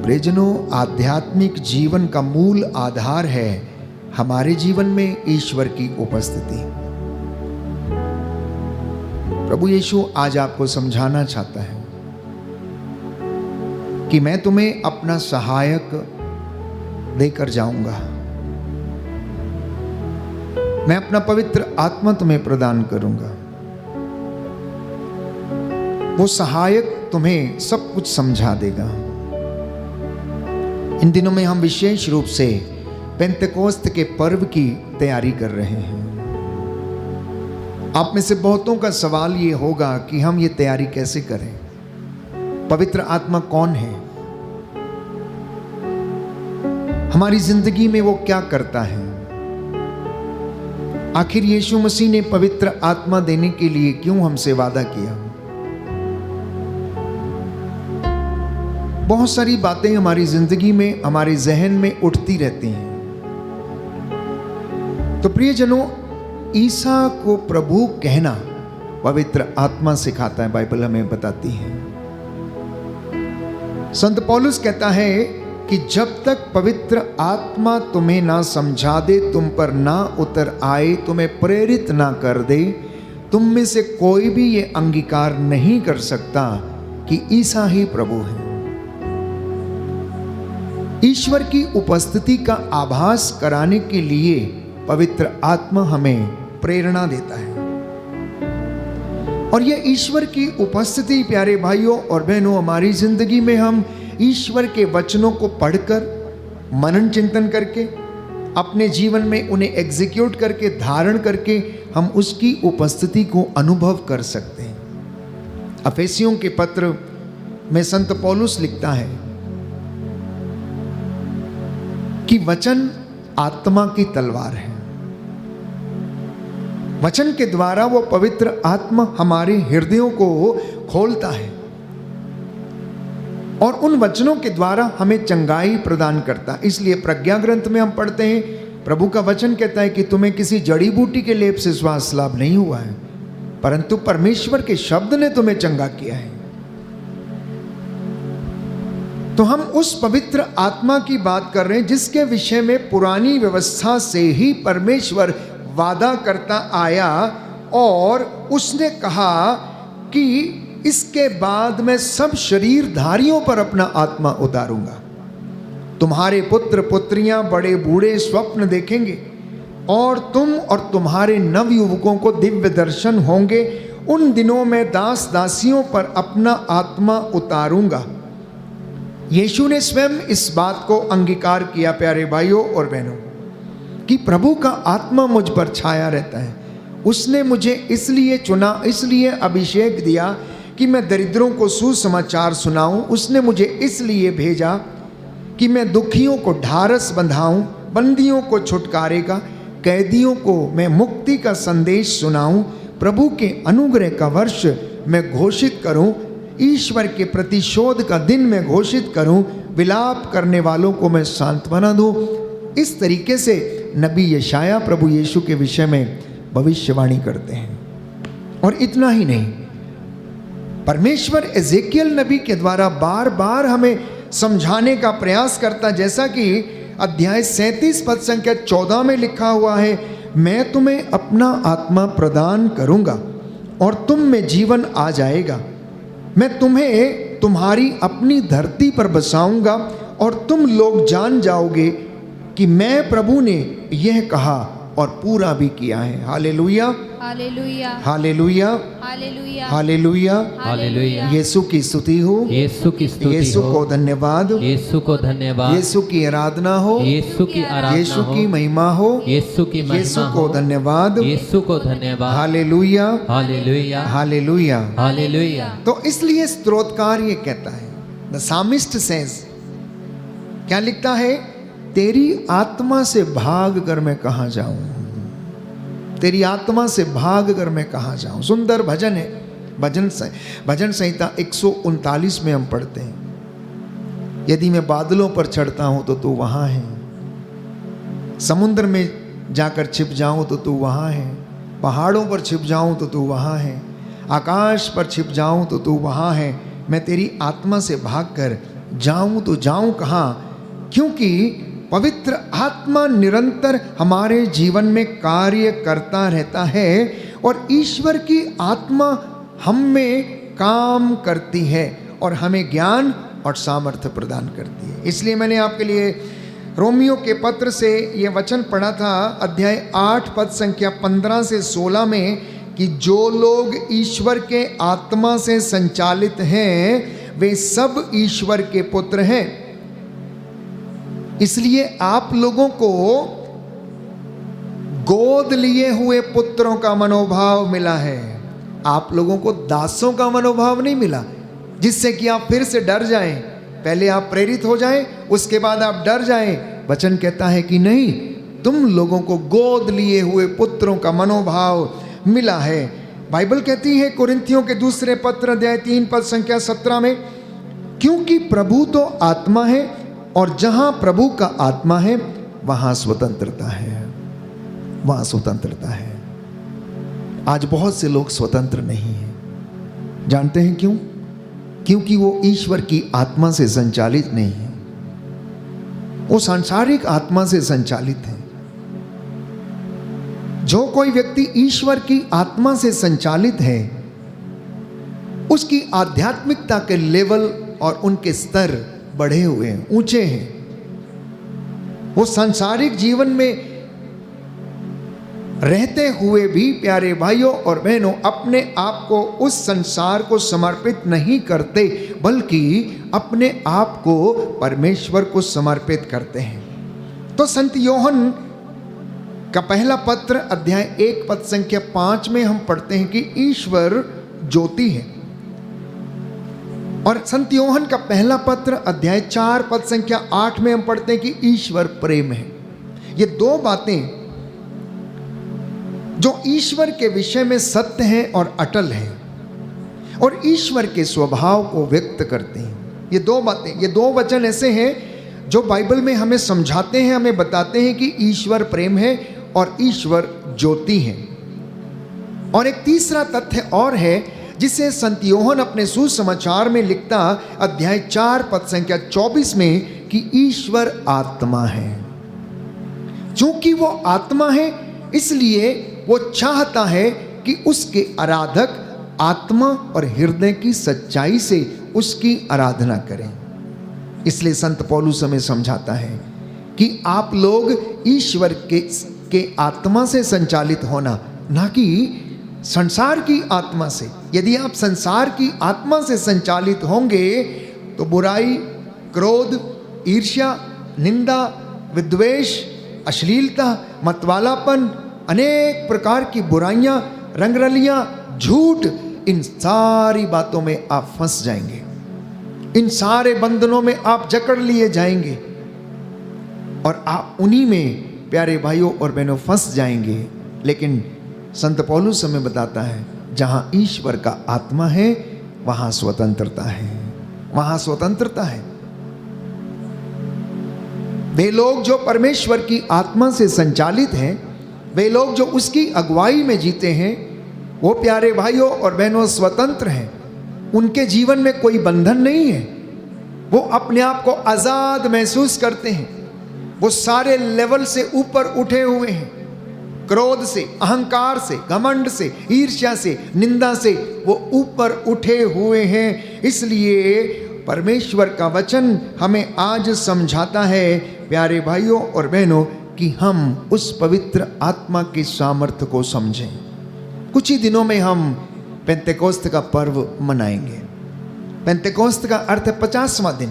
प्रियजनों, आध्यात्मिक जीवन का मूल आधार है हमारे जीवन में ईश्वर की उपस्थिति। प्रभु यीशु आज आपको समझाना चाहता है कि मैं तुम्हें अपना सहायक देकर जाऊंगा, मैं अपना पवित्र आत्मा तुम्हें प्रदान करूंगा। वो सहायक तुम्हें सब कुछ समझा देगा। इन दिनों में हम विशेष रूप से पेंतेकोस्त के पर्व की तैयारी कर रहे हैं। आप में से बहुतों का सवाल ये होगा कि हम ये तैयारी कैसे करें, पवित्र आत्मा कौन है, हमारी जिंदगी में वो क्या करता है। आखिर यीशु मसीह ने पवित्र आत्मा देने के लिए क्यों हमसे वादा किया। बहुत सारी बातें हमारी जिंदगी में, हमारे जहन में उठती रहती हैं। तो प्रियजनों, ईसा को प्रभु कहना पवित्र आत्मा सिखाता है, बाइबल हमें बताती है। संत पौलुस कहता है कि जब तक पवित्र आत्मा तुम्हें ना समझा दे, तुम पर ना उतर आए, तुम्हें प्रेरित ना कर दे, तुम में से कोई भी ये अंगीकार नहीं कर सकता कि ईसा ही प्रभु है। ईश्वर की उपस्थिति का आभास कराने के लिए पवित्र आत्मा हमें प्रेरणा देता है। और यह ईश्वर की उपस्थिति, प्यारे भाइयों और बहनों, हमारी जिंदगी में हम ईश्वर के वचनों को पढ़कर, मनन चिंतन करके, अपने जीवन में उन्हें एग्जीक्यूट करके, धारण करके हम उसकी उपस्थिति को अनुभव कर सकते हैं। अफेसियों के पत्र में संत पौलुस लिखता है कि वचन आत्मा की तलवार है। वचन के द्वारा वो पवित्र आत्मा हमारे हृदयों को खोलता है और उन वचनों के द्वारा हमें चंगाई प्रदान करता है। इसलिए प्रज्ञा ग्रंथ में हम पढ़ते हैं, प्रभु का वचन कहता है कि तुम्हें किसी जड़ी बूटी के लेप से श्वास लाभ नहीं हुआ है, परंतु परमेश्वर के शब्द ने तुम्हें चंगा किया है। तो हम उस पवित्र आत्मा की बात कर रहे हैं जिसके विषय में पुरानी व्यवस्था से ही परमेश्वर वादा करता आया और उसने कहा कि इसके बाद मैं सब शरीरधारियों पर अपना आत्मा उतारूंगा। तुम्हारे पुत्र पुत्रियां बड़े बूढ़े स्वप्न देखेंगे और तुम और तुम्हारे नवयुवकों को दिव्य दर्शन होंगे। उन दिनों में दास दासियों पर अपना आत्मा उतारूंगा। यीशु ने स्वयं इस बात को अंगीकार किया, प्यारे भाइयों और बहनों, कि प्रभु का आत्मा मुझ पर छाया रहता है। उसने मुझे इसलिए चुना, इसलिए अभिषेक दिया कि मैं दरिद्रों को सुसमाचार सुनाऊं। उसने मुझे इसलिए भेजा कि मैं दुखियों को ढारस बंधाऊं, बंदियों को छुटकारेगा, कैदियों को मैं मुक्ति का संदेश सुनाऊं, प्रभु के अनुग्रह का वर्ष मैं घोषित करूं, ईश्वर के प्रतिशोध का दिन मैं घोषित करूं, विलाप करने वालों को मैं सांत्वना दूं। इस तरीके से नबी यशाया प्रभु यीशु के विषय में भविष्यवाणी करते हैं। और इतना ही नहीं, परमेश्वर एजेकियल नबी के द्वारा बार बार हमें समझाने का प्रयास करता, जैसा कि अध्याय 37 पद संख्या 14 में लिखा हुआ है, मैं तुम्हें अपना आत्मा प्रदान करूंगा और तुम में जीवन आ जाएगा। मैं तुम्हें तुम्हारी अपनी धरती पर बसाऊंगा और तुम लोग जान जाओगे कि मैं प्रभु ने यह कहा और पूरा भी किया है। Hallelujah, hallelujah hallelujah hallelujah hallelujah. Hallelujah. Yeshu की स्तुति हो, यीशु की स्तुति यीशु हो, को धन्यवाद, यीशु को धन्यवाद, यीशु की आराधना हो, यीशु की आराधना यीशु हो, की महिमा हो, यीशु की यीशु महिमा को हो, धन्यवाद। यीशु को धन्यवाद। Hallelujah hallelujah hallelujah. हालेलुया। तो इसलिए स्तोत्रकार ये कहता है, द सामिस्ट सेज, क्या लिखता है? तेरी आत्मा से भाग कर मैं कहाँ जाऊं, तेरी आत्मा से भाग कर मैं कहाँ जाऊं। सुंदर भजन है, भजन संहिता 139 में हम पढ़ते हैं, यदि मैं बादलों पर चढ़ता हूं तो तू वहां है, समुद्र में जाकर छिप जाऊं तो तू वहां है, पहाड़ों पर छिप जाऊं तो तू वहां है, आकाश पर छिप जाऊं तो तू वहां है। मैं तेरी आत्मा से भागकर जाऊं तो जाऊं कहां? क्योंकि पवित्र आत्मा निरंतर हमारे जीवन में कार्य करता रहता है और ईश्वर की आत्मा हम में काम करती है और हमें ज्ञान और सामर्थ्य प्रदान करती है। इसलिए मैंने आपके लिए रोमियो के पत्र से ये वचन पढ़ा था, अध्याय 8 पद संख्या 15 से 16 में, कि जो लोग ईश्वर के आत्मा से संचालित हैं वे सब ईश्वर के पुत्र हैं। इसलिए आप लोगों को गोद लिए हुए पुत्रों का मनोभाव मिला है, आप लोगों को दासों का मनोभाव नहीं मिला, जिससे कि आप फिर से डर जाएं। पहले आप प्रेरित हो जाएं, उसके बाद आप डर जाएं। वचन कहता है कि नहीं, तुम लोगों को गोद लिए हुए पुत्रों का मनोभाव मिला है। बाइबल कहती है कुरिन्थियों के दूसरे पत्र अध्याय 3 पद संख्या 17 में, क्योंकि प्रभु तो आत्मा है और जहां प्रभु का आत्मा है वहां स्वतंत्रता है, वहां स्वतंत्रता है। आज बहुत से लोग स्वतंत्र नहीं हैं। जानते हैं क्यों? क्योंकि वो ईश्वर की आत्मा से संचालित नहीं है, वो सांसारिक आत्मा से संचालित है। जो कोई व्यक्ति ईश्वर की आत्मा से संचालित है, उसकी आध्यात्मिकता के लेवल और उनके स्तर बढ़े हुए हैं, ऊंचे हैं। वो सांसारिक जीवन में रहते हुए भी, प्यारे भाइयों और बहनों, अपने आप को उस संसार को समर्पित नहीं करते, बल्कि अपने आप को परमेश्वर को समर्पित करते हैं। तो संत योहन का पहला पत्र अध्याय 1 पद संख्या 5 में हम पढ़ते हैं कि ईश्वर ज्योति है, और संत योहन का पहला पत्र अध्याय 4 पद संख्या 8 में हम पढ़ते हैं कि ईश्वर प्रेम है। ये दो बातें जो ईश्वर के विषय में सत्य हैं और अटल हैं और ईश्वर के स्वभाव को व्यक्त करते हैं। ये दो बातें, ये दो वचन ऐसे हैं जो बाइबल में हमें समझाते हैं, हमें बताते हैं कि ईश्वर प्रेम है और ईश्वर ज्योति है। और एक तीसरा तथ्य और है जिसे संत योहन अपने सुसमाचार में लिखता, अध्याय 4 पद संख्या 24 में, कि ईश्वर आत्मा है। चूंकि वो आत्मा है, इसलिए वो चाहता है कि उसके आराधक आत्मा और हृदय की सच्चाई से उसकी आराधना करें। इसलिए संत पौलुस हमें समझाता है कि आप लोग ईश्वर के आत्मा से संचालित होना, ना कि संसार की आत्मा से। यदि आप संसार की आत्मा से संचालित होंगे तो बुराई, क्रोध, ईर्ष्या, निंदा, विद्वेष, अश्लीलता, मतवालापन, अनेक प्रकार की बुराइयां, रंगरलियां, झूठ, इन सारी बातों में आप फंस जाएंगे, इन सारे बंधनों में आप जकड़ लिए जाएंगे और आप उन्हीं में, प्यारे भाइयों और बहनों, फंस जाएंगे। लेकिन संत पौलुस हमें बताता है, जहां ईश्वर का आत्मा है वहां स्वतंत्रता है, वहां स्वतंत्रता है। वे लोग जो परमेश्वर की आत्मा से संचालित हैं, वे लोग जो उसकी अगुवाई में जीते हैं, वो प्यारे भाइयों और बहनों स्वतंत्र हैं। उनके जीवन में कोई बंधन नहीं है, वो अपने आप को आजाद महसूस करते हैं। वो सारे लेवल से ऊपर उठे हुए हैं, क्रोध से, अहंकार से, घमंड से, ईर्ष्या से, निंदा से वो ऊपर उठे हुए हैं। इसलिए परमेश्वर का वचन हमें आज समझाता है, प्यारे भाइयों और बहनों, कि हम उस पवित्र आत्मा के सामर्थ्य को समझें, कुछ ही दिनों में हम पेंतेकोस्त का पर्व मनाएंगे। पेंतेकोस्त का अर्थ है 50वां दिन,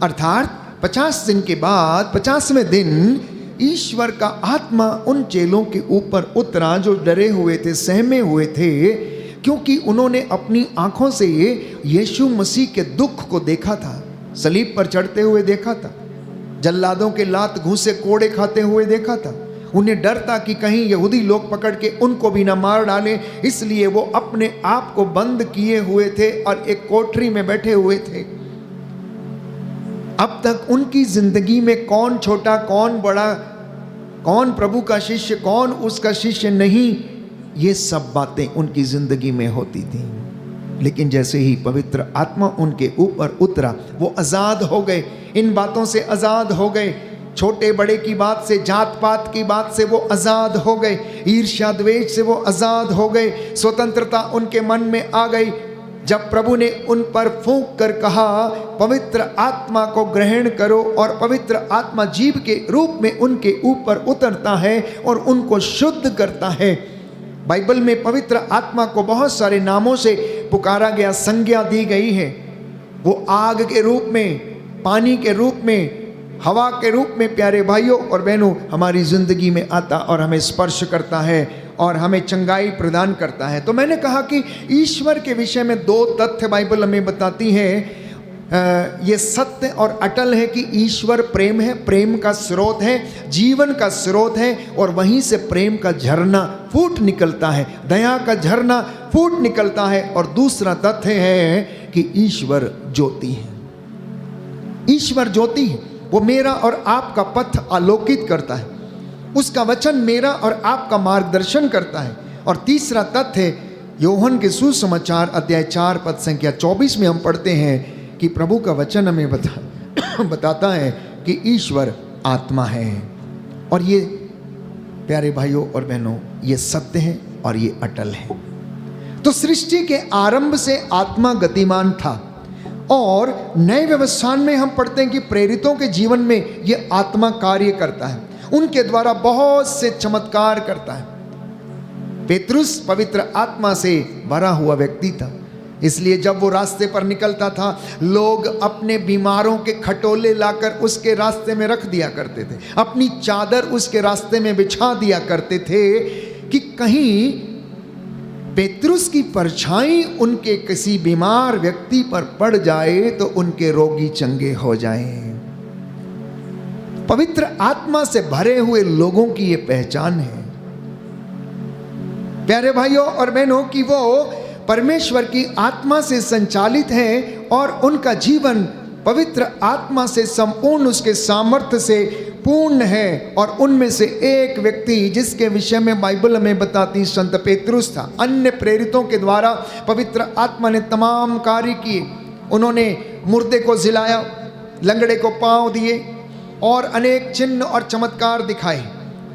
अर्थात 50 दिन के बाद 50वें दिन ईश्वर का आत्मा उन चेलों के ऊपर उतरा जो डरे हुए थे, सहमे हुए थे, क्योंकि उन्होंने अपनी आंखों से यीशु मसीह के दुख को देखा था, सलीब पर चढ़ते हुए देखा था, जल्लादों के लात घूंसे कोड़े खाते हुए देखा था। उन्हें डर था कि कहीं यहूदी लोग पकड़ के उनको भी ना मार डालें, इसलिए वो अपने आप को बंद किए हुए थे और एक कोठरी में बैठे हुए थे। अब तक उनकी जिंदगी में कौन छोटा, कौन बड़ा, कौन प्रभु का शिष्य, कौन उसका शिष्य नहीं, ये सब बातें उनकी जिंदगी में होती थी। लेकिन जैसे ही पवित्र आत्मा उनके ऊपर उतरा, वो आजाद हो गए, इन बातों से आजाद हो गए, छोटे बड़े की बात से, जात पात की बात से वो आजाद हो गए, ईर्ष्या द्वेष से वो आजाद हो गए, स्वतंत्रता उनके मन में आ गई। जब प्रभु ने उन पर फूंक कर कहा पवित्र आत्मा को ग्रहण करो, और पवित्र आत्मा जीव के रूप में उनके ऊपर उतरता है और उनको शुद्ध करता है। बाइबल में पवित्र आत्मा को बहुत सारे नामों से पुकारा गया, संज्ञा दी गई है। वो आग के रूप में, पानी के रूप में, हवा के रूप में प्यारे भाइयों और बहनों हमारी जिंदगी में आता और हमें स्पर्श करता है और हमें चंगाई प्रदान करता है। तो मैंने कहा कि ईश्वर के विषय में 2 तथ्य बाइबल हमें बताती है। ये सत्य और अटल है कि ईश्वर प्रेम है, प्रेम का स्रोत है, जीवन का स्रोत है, और वहीं से प्रेम का झरना फूट निकलता है, दया का झरना फूट निकलता है। और दूसरा तथ्य है कि ईश्वर ज्योति है। ईश्वर ज्योति है, वो मेरा और आपका पथ आलोकित करता है, उसका वचन मेरा और आपका मार्गदर्शन करता है। और तीसरा तथ्य योहन के सुसमाचार अध्याय 4 पद संख्या 24 में हम पढ़ते हैं कि प्रभु का वचन हमें बताता है कि ईश्वर आत्मा है। और ये प्यारे भाइयों और बहनों, ये सत्य है और ये अटल है। तो सृष्टि के आरंभ से आत्मा गतिमान था, और नए व्यवस्थान में हम पढ़ते हैं कि प्रेरितों के जीवन में ये आत्मा कार्य करता है, उनके द्वारा बहुत से चमत्कार करता है। पेतरुस पवित्र आत्मा से भरा हुआ व्यक्ति था, इसलिए जब वो रास्ते पर निकलता था, लोग अपने बीमारों के खटोले लाकर उसके रास्ते में रख दिया करते थे, अपनी चादर उसके रास्ते में बिछा दिया करते थे कि कहीं पेतरुस की परछाई उनके किसी बीमार व्यक्ति पर पड़ जाए तो उनके रोगी चंगे हो जाएं। पवित्र आत्मा से भरे हुए लोगों की ये पहचान है प्यारे भाइयों और बहनों कि वो परमेश्वर की आत्मा से संचालित हैं और उनका जीवन पवित्र आत्मा से संपूर्ण उसके सामर्थ्य से पूर्ण है। और उनमें से एक व्यक्ति जिसके विषय में बाइबल हमें बताती संत पेतरुस था। अन्य प्रेरितों के द्वारा पवित्र आत्मा ने तमाम कार्य किए। उन्होंने मुर्दे को जिलाया, लंगड़े को पांव दिए और अनेक चिन्ह और चमत्कार दिखाए।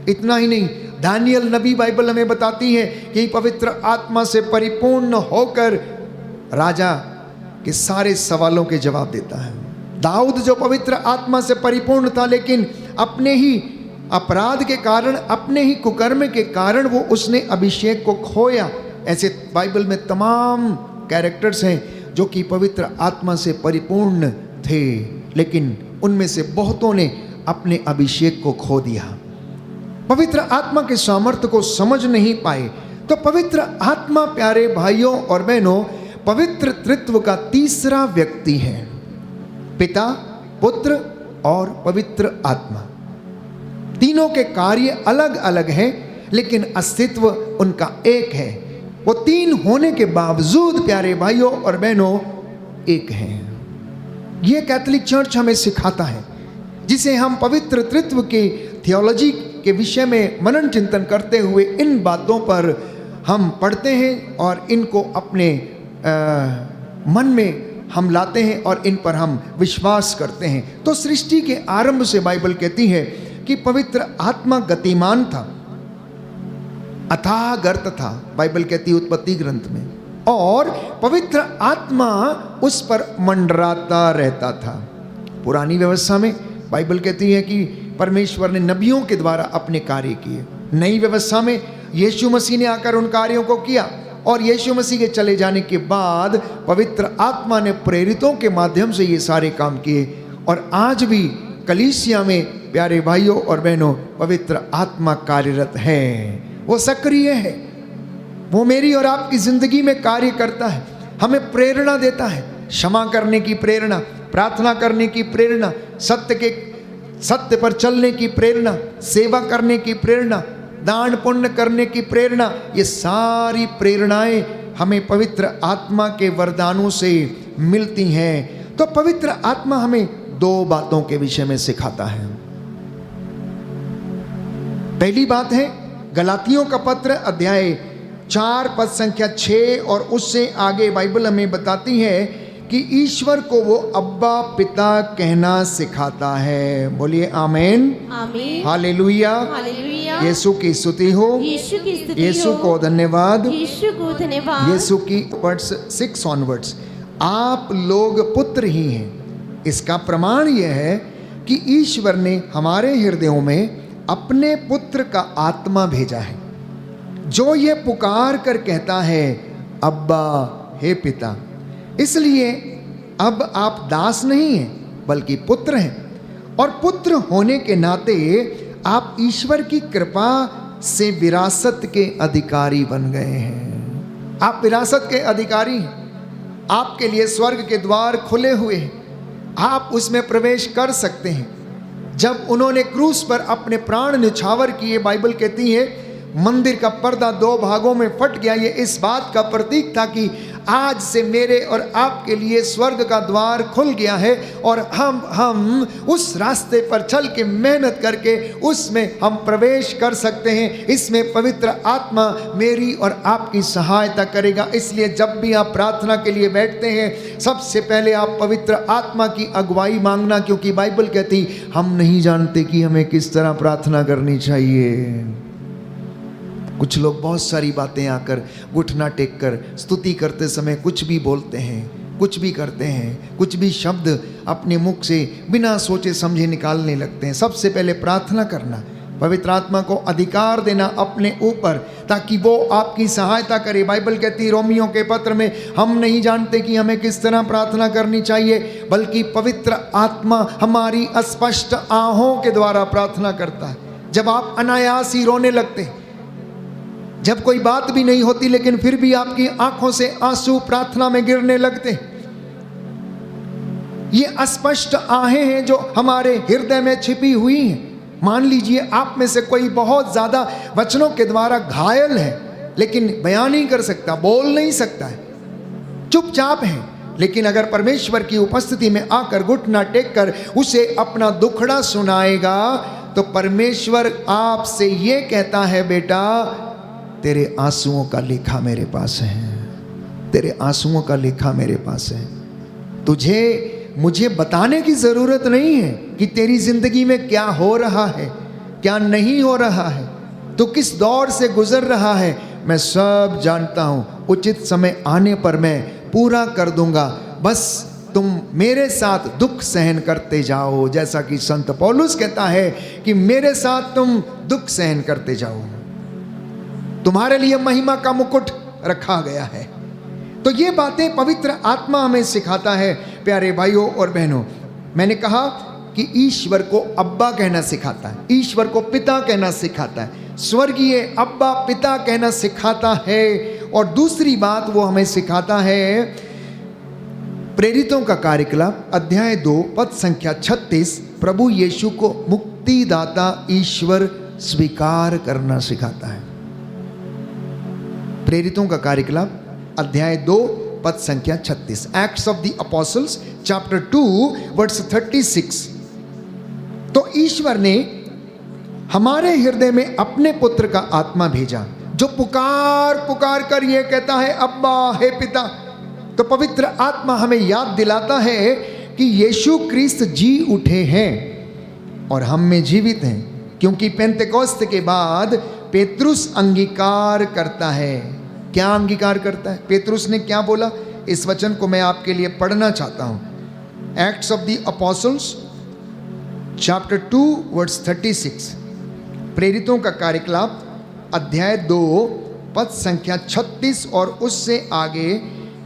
इतना ही नहीं, दानियल नबी बाइबल हमें बताती है कि पवित्र आत्मा से परिपूर्ण होकर राजा के सारे सवालों के जवाब देता है। दाऊद जो पवित्र आत्मा से परिपूर्ण था, लेकिन अपने ही अपराध के कारण, अपने ही कुकर्म के कारण वो उसने अभिषेक को खोया। ऐसे बाइबल में तमाम कैरेक्टर्स हैं जो कि पवित्र आत्मा से परिपूर्ण थे, लेकिन उनमें से बहुतों ने अपने अभिषेक को खो दिया, पवित्र आत्मा के सामर्थ्य को समझ नहीं पाए। तो पवित्र आत्मा प्यारे भाइयों और बहनों पवित्र त्रित्व का तीसरा व्यक्ति है। पिता, पुत्र और पवित्र आत्मा, तीनों के कार्य अलग अलग हैं, लेकिन अस्तित्व उनका एक है। वो तीन होने के बावजूद प्यारे भाइयों और बहनों एक हैं। ये कैथोलिक चर्च हमें सिखाता है, जिसे हम पवित्र त्रित्व की थियोलॉजी के विषय में मनन चिंतन करते हुए इन बातों पर हम पढ़ते हैं और इनको अपने मन में हम लाते हैं और इन पर हम विश्वास करते हैं। तो सृष्टि के आरंभ से बाइबल कहती है कि पवित्र आत्मा गतिमान था, अथाह गर्त था, बाइबल कहती है उत्पत्ति ग्रंथ में, और पवित्र आत्मा उस पर मंडराता रहता था। पुरानी व्यवस्था में बाइबल कहती है कि परमेश्वर ने नबियों के द्वारा अपने कार्य किए। नई व्यवस्था में यीशु मसीह ने आकर उन कार्यों को किया और यीशु मसीह के चले जाने के बाद पवित्र आत्मा ने प्रेरितों के माध्यम से ये सारे काम किए। और आज भी कलीसिया में प्यारे भाइयों और बहनों पवित्र आत्मा कार्यरत है, वो सक्रिय है, वो मेरी और आपकी जिंदगी में कार्य करता है, हमें प्रेरणा देता है, क्षमा करने की प्रेरणा, प्रार्थना करने की प्रेरणा, सत्य पर चलने की प्रेरणा, सेवा करने की प्रेरणा, दान पुण्य करने की प्रेरणा। ये सारी प्रेरणाएं हमें पवित्र आत्मा के वरदानों से मिलती हैं। तो पवित्र आत्मा हमें दो बातों के विषय में सिखाता है। पहली बात है गलातियों का पत्र अध्याय 4 पद संख्या 6 और उससे आगे बाइबल हमें बताती है कि ईश्वर को वो अब्बा पिता कहना सिखाता है। बोलिए आमीन, आमीन, हालेलुया, हालेलुया। यीशु की स्तुति हो, यीशु की स्तुति यीशु हो, को धन्यवाद, यीशु को धन्यवाद। यीशु की वर्ड्स 6 ऑनवर्ड्स, आप लोग पुत्र ही हैं। इसका प्रमाण यह है कि ईश्वर ने हमारे हृदयों में अपने पुत्र का आत्मा भेजा है, जो ये पुकार कर कहता है अब्बा, हे पिता। इसलिए अब आप दास नहीं हैं बल्कि पुत्र हैं, और पुत्र होने के नाते आप ईश्वर की कृपा से विरासत के अधिकारी बन गए हैं। आप विरासत के अधिकारी हैं। आपके लिए स्वर्ग के द्वार खुले हुए हैं, आप उसमें प्रवेश कर सकते हैं। जब उन्होंने क्रूस पर अपने प्राण निछावर किए, बाइबल कहती है मंदिर का पर्दा 2 भागों में फट गया। ये इस बात का प्रतीक था कि आज से मेरे और आपके लिए स्वर्ग का द्वार खुल गया है, और हम उस रास्ते पर चल के मेहनत करके उसमें हम प्रवेश कर सकते हैं। इसमें पवित्र आत्मा मेरी और आपकी सहायता करेगा। इसलिए जब भी आप प्रार्थना के लिए बैठते हैं, सबसे पहले आप पवित्र आत्मा की अगुवाई मांगना, क्योंकि बाइबल कहती हम नहीं जानते कि हमें किस तरह प्रार्थना करनी चाहिए। कुछ लोग बहुत सारी बातें आकर घुटना टेक कर स्तुति करते समय कुछ भी बोलते हैं, कुछ भी करते हैं, कुछ भी शब्द अपने मुख से बिना सोचे समझे निकालने लगते हैं। सबसे पहले प्रार्थना करना, पवित्र आत्मा को अधिकार देना अपने ऊपर, ताकि वो आपकी सहायता करे। बाइबल कहती है रोमियों के पत्र में, हम नहीं जानते कि हमें किस तरह प्रार्थना करनी चाहिए, बल्कि पवित्र आत्मा हमारी अस्पष्ट आहों के द्वारा प्रार्थना करता है। जब आप अनायास ही रोने लगते हैं, जब कोई बात भी नहीं होती लेकिन फिर भी आपकी आंखों से आंसू प्रार्थना में गिरने लगते, ये अस्पष्ट आहें हैं जो हमारे हृदय में छिपी हुई हैं। मान लीजिए आप में से कोई बहुत ज्यादा वचनों के द्वारा घायल है, लेकिन बयान नहीं कर सकता, बोल नहीं सकता है, चुपचाप है, लेकिन अगर परमेश्वर की उपस्थिति में आकर घुटना टेक कर उसे अपना दुखड़ा सुनाएगा, तो परमेश्वर आपसे ये कहता है, बेटा तेरे आंसुओं का लेखा मेरे पास है, तेरे आंसुओं का लेखा मेरे पास है। तुझे मुझे बताने की जरूरत नहीं है कि तेरी जिंदगी में क्या हो रहा है, क्या नहीं हो रहा है, तू किस दौर से गुजर रहा है, मैं सब जानता हूं। उचित समय आने पर मैं पूरा कर दूंगा, बस तुम मेरे साथ दुख सहन करते जाओ। जैसा कि संत पौलुस कहता है कि मेरे साथ तुम दुख सहन करते जाओ, तुम्हारे लिए महिमा का मुकुट रखा गया है। तो ये बातें पवित्र आत्मा हमें सिखाता है। प्यारे भाइयों और बहनों, मैंने कहा कि ईश्वर को अब्बा कहना सिखाता है, ईश्वर को पिता कहना सिखाता है, स्वर्गीय अब्बा पिता कहना सिखाता है। और दूसरी बात वो हमें सिखाता है, प्रेरितों का कार्यक्रम अध्याय 2 पद संख्या 36, प्रभु यीशु को मुक्तिदाता ईश्वर स्वीकार करना सिखाता है। प्रेरितों का कार्यक्रम अध्याय 2 पद संख्या 36, Acts of the Apostles chapter 2 verse 36। तो ईश्वर ने हमारे हृदय में अपने पुत्र का आत्मा भेजा, जो पुकार पुकार कर ये कहता है अब्बा, हे पिता। तो पवित्र आत्मा हमें याद दिलाता है कि यीशु क्रिस्त जी उठे हैं और हम में जीवित हैं, क्योंकि पेंतेकोस्त के बाद पेतरुस अंगीकार करता है। क्या अंगीकार करता है? पेतरुस ने क्या बोला? इस वचन को मैं आपके लिए पढ़ना चाहता हूं। Acts of the Apostles chapter 2 verse 36, प्रेरितों का कार्यकलाप अध्याय 2 पद संख्या 36 और उससे आगे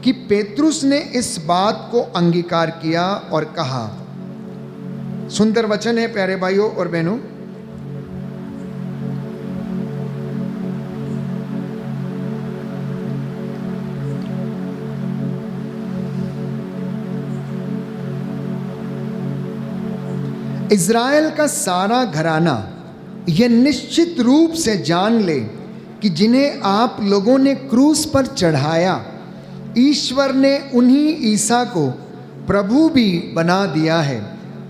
कि पेतरुस ने इस बात को अंगीकार किया और कहा। सुंदर वचन है प्यारे भाइयों और बहनों। इज़राइल का सारा घराना यह निश्चित रूप से जान ले कि जिन्हें आप लोगों ने क्रूस पर चढ़ाया, ईश्वर ने उन्हीं ईसा को प्रभु भी बना दिया है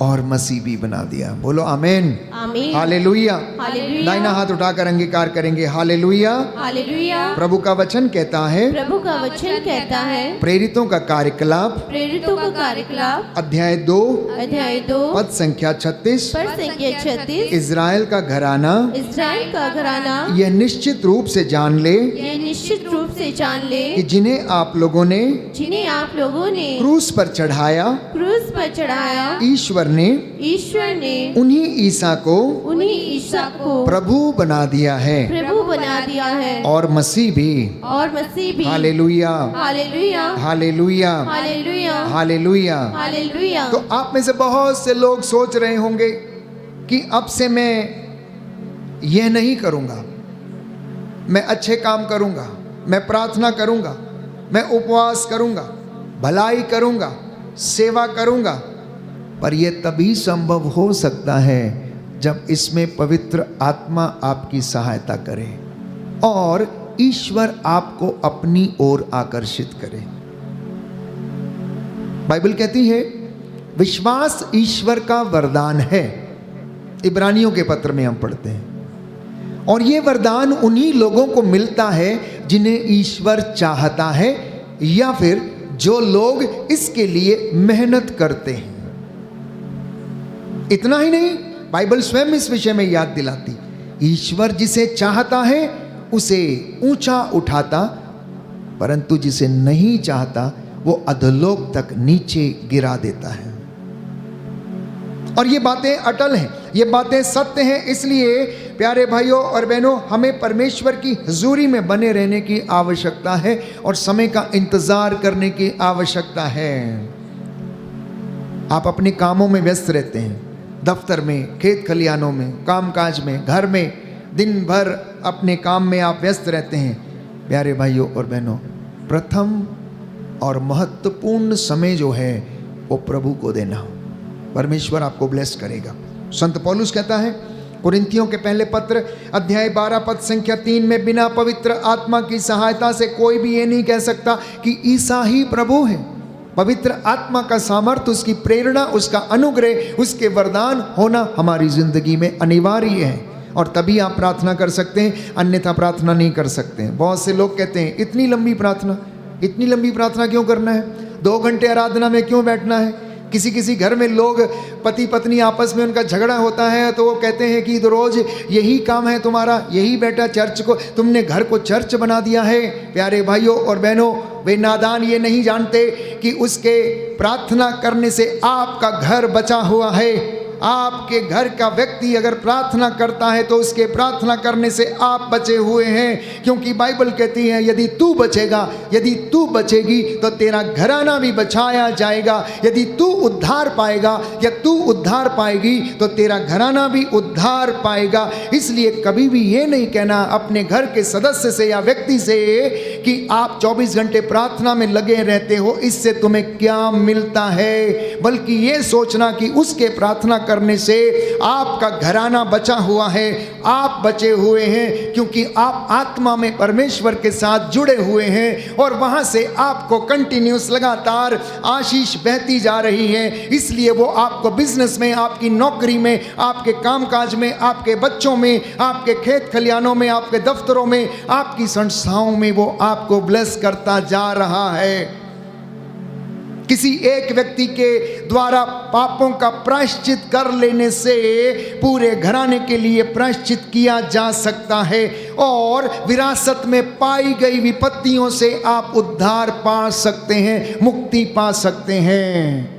और मसीह भी बना दिया। बोलो आमीन। आमीन। हालेलुया। हालेलुया। दाहिना हाथ उठाकर अंगीकार करेंगे। हालेलुया। हालेलुया। प्रभु का वचन कहता है, प्रभु का वचन कहता है, प्रेरितों का कार्यकलाप प्रेरितों का कार्यकलाप अध्याय 2 अध्याय 2 पद संख्या 36, पर संख्या 36, इज़राइल का घराना इस्राएल का घराना यह निश्चित रूप से जान ले ये निश्चित रूप से जान ले कि जिन्हें आप लोगों ने जिन्हें आप लोगों ने क्रूस पर चढ़ाया, क्रूस पर चढ़ाया, ईश्वर ने उन्हीं ईसा को उन्हीं ईसा को प्रभु बना दिया है प्रभु बना दिया है और मसीह भी। Hallelujah. Hallelujah. Hallelujah. Hallelujah. Hallelujah. Hallelujah. तो आप में से बहुत से लोग सोच रहे होंगे कि अब से मैं यह नहीं करूंगा, मैं अच्छे काम करूंगा, मैं प्रार्थना करूंगा, मैं उपवास करूंगा, भलाई करूंगा, सेवा करूंगा। पर यह तभी संभव हो सकता है जब इसमें पवित्र आत्मा आपकी सहायता करे और ईश्वर आपको अपनी ओर आकर्षित करे। बाइबल कहती है विश्वास ईश्वर का वरदान है। इब्रानियों के पत्र में हम पढ़ते हैं, और यह वरदान उन्हीं लोगों को मिलता है जिन्हें ईश्वर चाहता है या फिर जो लोग इसके लिए मेहनत करते हैं। इतना ही नहीं, बाइबल स्वयं इस विषय में याद दिलाती, ईश्वर जिसे चाहता है उसे ऊंचा उठाता, परंतु जिसे नहीं चाहता वो अधोलोक तक नीचे गिरा देता है। और ये बातें अटल हैं, ये बातें सत्य हैं। इसलिए प्यारे भाइयों और बहनों, हमें परमेश्वर की हुजूरी में बने रहने की आवश्यकता है और समय का इंतजार करने की आवश्यकता है। आप अपने कामों में व्यस्त रहते हैं, दफ्तर में, खेत खलियानों में, कामकाज में, घर में, दिन भर अपने काम में आप व्यस्त रहते हैं। प्यारे भाइयों और बहनों, प्रथम और महत्वपूर्ण समय जो है वो प्रभु को देना। परमेश्वर आपको ब्लेस करेगा। संत पौलुस कहता है कुरिन्थियों के पहले पत्र अध्याय 12 पद संख्या 3 में, बिना पवित्र आत्मा की सहायता से कोई भी ये नहीं कह सकता कि ईसा ही प्रभु है। पवित्र आत्मा का सामर्थ्य, उसकी प्रेरणा, उसका अनुग्रह, उसके वरदान होना हमारी जिंदगी में अनिवार्य है, और तभी आप प्रार्थना कर सकते हैं, अन्यथा प्रार्थना नहीं कर सकते हैं। बहुत से लोग कहते हैं इतनी लंबी प्रार्थना क्यों करना है, 2 घंटे आराधना में क्यों बैठना है। किसी घर में लोग पति पत्नी आपस में उनका झगड़ा होता है तो वो कहते हैं कि रोज यही काम है तुम्हारा, यही बेटा चर्च को, तुमने घर को चर्च बना दिया है। प्यारे भाइयों और बहनों, वे नादान ये नहीं जानते कि उसके प्रार्थना करने से आपका घर बचा हुआ है। आपके घर का व्यक्ति अगर प्रार्थना करता है तो उसके प्रार्थना करने से आप बचे हुए हैं, क्योंकि बाइबल कहती है यदि तू बचेगा, यदि तू बचेगी तो तेरा घराना भी बचाया जाएगा। यदि तू उद्धार पाएगा या तू उद्धार पाएगी तो तेरा घराना भी उद्धार पाएगा। इसलिए कभी भी ये नहीं कहना अपने घर के सदस्य से या व्यक्ति से कि आप 24 घंटे प्रार्थना में लगे रहते हो, इससे तुम्हें क्या मिलता है, बल्कि ये सोचना कि उसके प्रार्थना करने से आपका घराना बचा हुआ है, आप बचे हुए हैं, क्योंकि आप आत्मा में परमेश्वर के साथ जुड़े हुए हैं और वहां से आपको कंटिन्यूस लगातार आशीष बहती जा रही है। इसलिए वो आपको बिजनेस में, आपकी नौकरी में, आपके कामकाज में, आपके बच्चों में, आपके खेत खलियानों में, आपके दफ्तरों में, आपकी संस्थाओं में वो आपको ब्लेस करता जा रहा है। किसी एक व्यक्ति के द्वारा पापों का प्रायश्चित कर लेने से पूरे घराने के लिए प्रायश्चित किया जा सकता है और विरासत में पाई गई विपत्तियों से आप उद्धार पा सकते हैं, मुक्ति पा सकते हैं।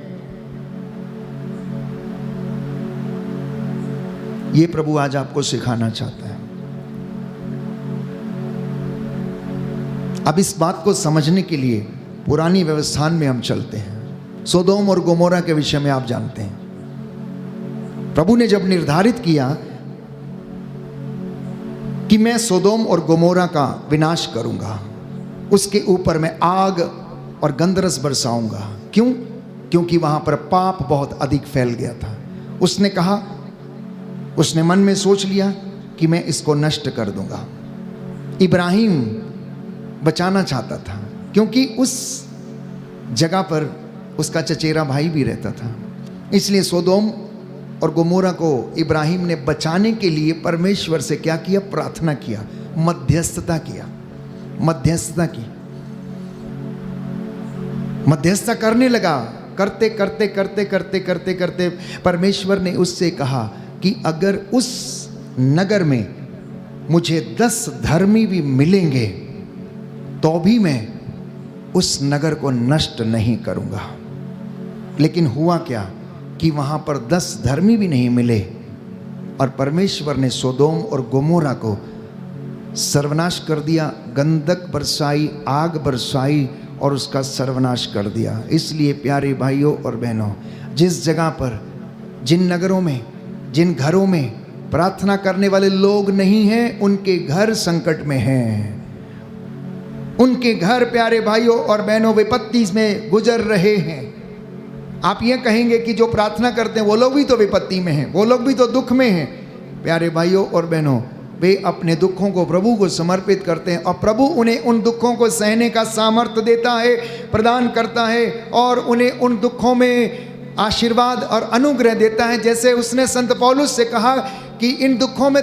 ये प्रभु आज आपको सिखाना चाहता है। अब इस बात को समझने के लिए पुरानी व्यवस्था में हम चलते हैं। सोदोम और गोमोरा के विषय में आप जानते हैं। प्रभु ने जब निर्धारित किया कि मैं सोदोम और गोमोरा का विनाश करूंगा, उसके ऊपर मैं आग और गंधरस बरसाऊंगा। क्यों? क्योंकि वहां पर पाप बहुत अधिक फैल गया था। उसने कहा, उसने मन में सोच लिया कि मैं इसको नष्ट कर दूंगा। इब्राहिम बचाना चाहता था क्योंकि उस जगह पर उसका चचेरा भाई भी रहता था। इसलिए सोदोम और गोमोरा को इब्राहिम ने बचाने के लिए परमेश्वर से क्या किया? प्रार्थना किया, मध्यस्थता किया, मध्यस्थता की, मध्यस्थता करने लगा। करते करते करते करते करते करते परमेश्वर ने उससे कहा कि अगर उस नगर में मुझे 10 धर्मी भी मिलेंगे तो भी मैं उस नगर को नष्ट नहीं करूंगा। लेकिन हुआ क्या कि वहां पर 10 धर्मी भी नहीं मिले और परमेश्वर ने सोदोम और गोमोरा को सर्वनाश कर दिया। गंधक बरसाई, आग बरसाई और उसका सर्वनाश कर दिया। इसलिए प्यारे भाइयों और बहनों, जिस जगह पर, जिन नगरों में, जिन घरों में प्रार्थना करने वाले लोग नहीं हैं, उनके घर संकट में हैं। उनके घर प्यारे भाइयों और बहनों विपत्ति में गुजर रहे हैं। आप ये कहेंगे कि जो प्रार्थना करते हैं वो लोग भी तो विपत्ति में हैं, वो लोग भी तो दुख में हैं। प्यारे भाइयों और बहनों, वे अपने दुखों को प्रभु को समर्पित करते हैं और प्रभु उन्हें उन दुखों को सहने का सामर्थ्य देता है, प्रदान करता है और उन्हें उन दुखों में आशीर्वाद और अनुग्रह देता है। जैसे उसने संत पौलुस से कहा कि इन दुखों में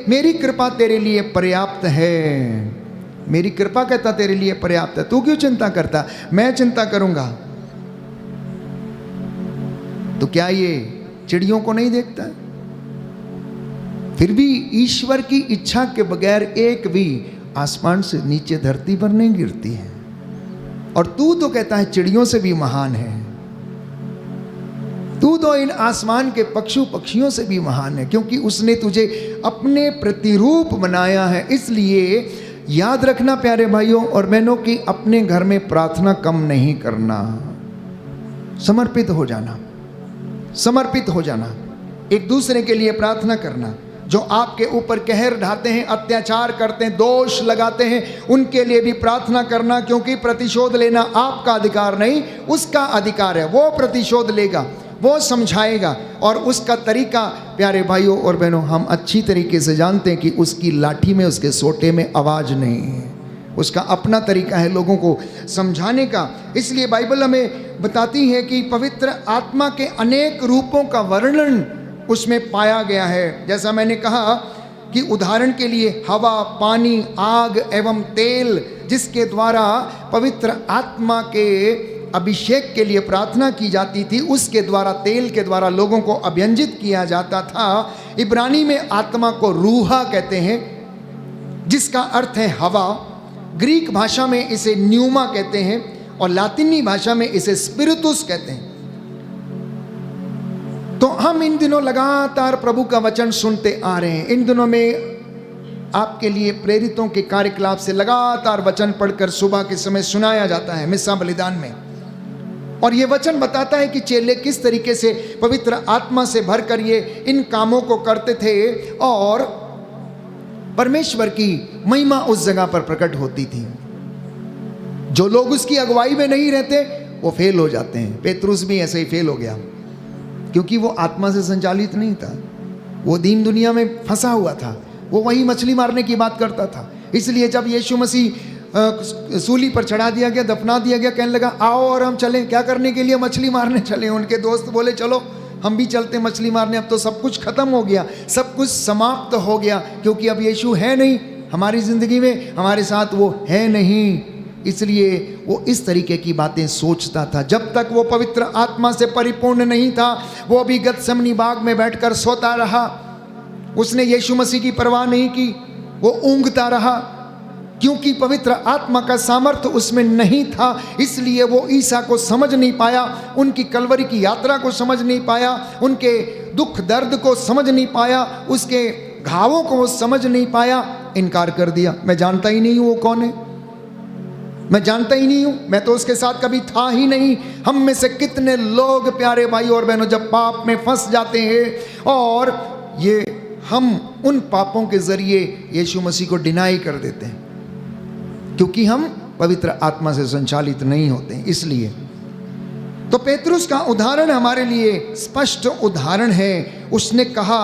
मेरी कृपा तेरे लिए पर्याप्त है। मेरी कृपा कहता तेरे लिए पर्याप्त है, तू क्यों चिंता करता? मैं चिंता करूंगा। तो क्या ये चिड़ियों को नहीं देखता? फिर भी ईश्वर की इच्छा के बगैर एक भी आसमान से नीचे धरती पर नहीं गिरती है। और तू तो कहता है चिड़ियों से भी महान है। तू तो इन आसमान के पक्षियों से भी महान है, क्योंकि उसने तुझे अपने प्रतिरूप बनाया है। इसलिए याद रखना प्यारे भाइयों और बहनों कि अपने घर में प्रार्थना कम नहीं करना, समर्पित हो जाना, समर्पित हो जाना, एक दूसरे के लिए प्रार्थना करना। जो आपके ऊपर कहर ढाते हैं, अत्याचार करते हैं, दोष लगाते हैं, उनके लिए भी प्रार्थना करना, क्योंकि प्रतिशोध लेना आपका अधिकार नहीं, उसका अधिकार है। वो प्रतिशोध लेगा, वो समझाएगा और उसका तरीका प्यारे भाइयों और बहनों हम अच्छी तरीके से जानते हैं कि उसकी लाठी में, उसके सोटे में आवाज़ नहीं है। उसका अपना तरीका है लोगों को समझाने का। इसलिए बाइबल हमें बताती है कि पवित्र आत्मा के अनेक रूपों का वर्णन उसमें पाया गया है। जैसा मैंने कहा कि उदाहरण के लिए हवा, पानी, आग एवं तेल, जिसके द्वारा पवित्र आत्मा के अभिषेक के लिए प्रार्थना की जाती थी, उसके द्वारा, तेल के द्वारा लोगों को अभियंजित किया जाता था। इब्रानी में आत्मा को रूहा कहते हैं, जिसका अर्थ है हवा। ग्रीक भाषा में इसे न्यूमा कहते हैं और लातिनी भाषा में इसे स्पिरिटुस कहते हैं। तो हम इन दिनों लगातार प्रभु का वचन सुनते आ रहे हैं। इन दिनों में आपके लिए प्रेरितों के कार्यकलाप से लगातार वचन पढ़कर सुबह के समय सुनाया जाता है मिस्सा बलिदान में। और ये वचन बताता है कि चेले किस तरीके से पवित्र आत्मा से भरकर ये इन कामों को करते थे और परमेश्वर की महिमा उस जगह पर प्रकट होती थी। जो लोग उसकी अगुवाई में नहीं रहते वो फेल हो जाते हैं। पेतरुस भी ऐसे ही फेल हो गया, क्योंकि वो आत्मा से संचालित नहीं था। वो दीन दुनिया में फंसा हुआ था, वो वही मछली मारने की बात करता था। इसलिए जब यीशु मसीह सूली पर चढ़ा दिया गया, दफना दिया गया, कहने लगा आओ और हम चलें। क्या करने के लिए? मछली मारने चले। उनके दोस्त बोले चलो हम भी चलते मछली मारने। अब तो सब कुछ खत्म हो गया, सब कुछ समाप्त हो गया, क्योंकि अब यीशु है नहीं हमारी ज़िंदगी में, हमारे साथ वो है नहीं। इसलिए वो इस तरीके की बातें सोचता था। जब तक वो पवित्र आत्मा से परिपूर्ण नहीं था, वो अभी गतसमनी बाग में बैठकर सोता रहा। उसने यीशु मसीह की परवाह नहीं की, वो ऊँघता रहा, क्योंकि पवित्र आत्मा का सामर्थ्य उसमें नहीं था। इसलिए वो ईसा को समझ नहीं पाया, उनकी कलवरी की यात्रा को समझ नहीं पाया, उनके दुख दर्द को समझ नहीं पाया, उसके घावों को वो समझ नहीं पाया, इनकार कर दिया। मैं जानता ही नहीं हूँ वो कौन है। मैं जानता ही नहीं हूँ, मैं तो उसके साथ कभी था ही नहीं। हम में से कितने लोग प्यारे भाई और बहनों जब पाप में फंस जाते हैं और ये हम उन पापों के जरिए यीशु मसीह को डिनाई कर देते हैं क्योंकि हम पवित्र आत्मा से संचालित नहीं होते हैं। इसलिए तो पेतरुस का उदाहरण हमारे लिए स्पष्ट उदाहरण है। उसने कहा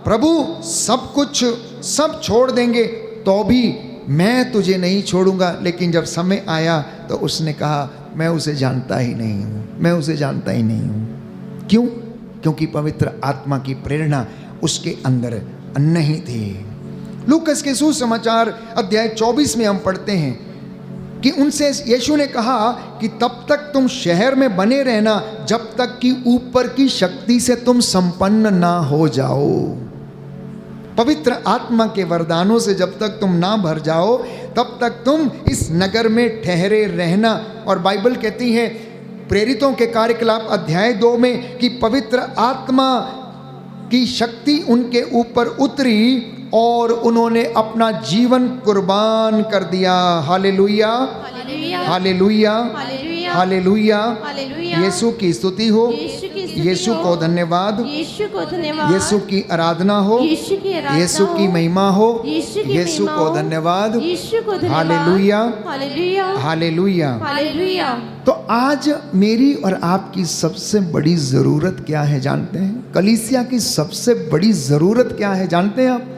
प्रभु सब कुछ सब छोड़ देंगे तो भी मैं तुझे नहीं छोड़ूंगा। लेकिन जब समय आया तो उसने कहा मैं उसे जानता ही नहीं हूँ, मैं उसे जानता ही नहीं हूँ। क्यों? क्योंकि पवित्र आत्मा की प्रेरणा उसके अंदर नहीं थी। लूकस के सुसमाचार अध्याय 24 में हम पढ़ते हैं कि उनसे यीशु ने कहा कि तब तक तुम शहर में बने रहना जब तक कि ऊपर की शक्ति से तुम संपन्न ना हो जाओ। पवित्र आत्मा के वरदानों से जब तक तुम ना भर जाओ तब तक तुम इस नगर में ठहरे रहना। और बाइबल कहती है प्रेरितों के कार्यकलाप अध्याय 2 में कि पवित्र आत्मा की शक्ति उनके ऊपर उतरी और उन्होंने अपना जीवन कुर्बान कर दिया। Hallelujah, hallelujah, hallelujah, hallelujah, hallelujah. Hallelujah. Yeshu की स्तुति हो, यीशु की स्तुति यीशु हो, को धन्यवाद, यीशु को धन्यवाद, यीशु की आराधना हो, यीशु की आराधना यीशु की हो, महिमा हो, यीशु की यीशु महिमा को हो, धन्यवाद, यीशु को धन्यवाद। Hallelujah, hallelujah, hallelujah. हालेलुया। तो आज मेरी और आपकी सबसे बड़ी ज़रूरत क्या है जानते हैं? कलीसिया की सबसे बड़ी ज़रूरत क्या है जानते हैं आप?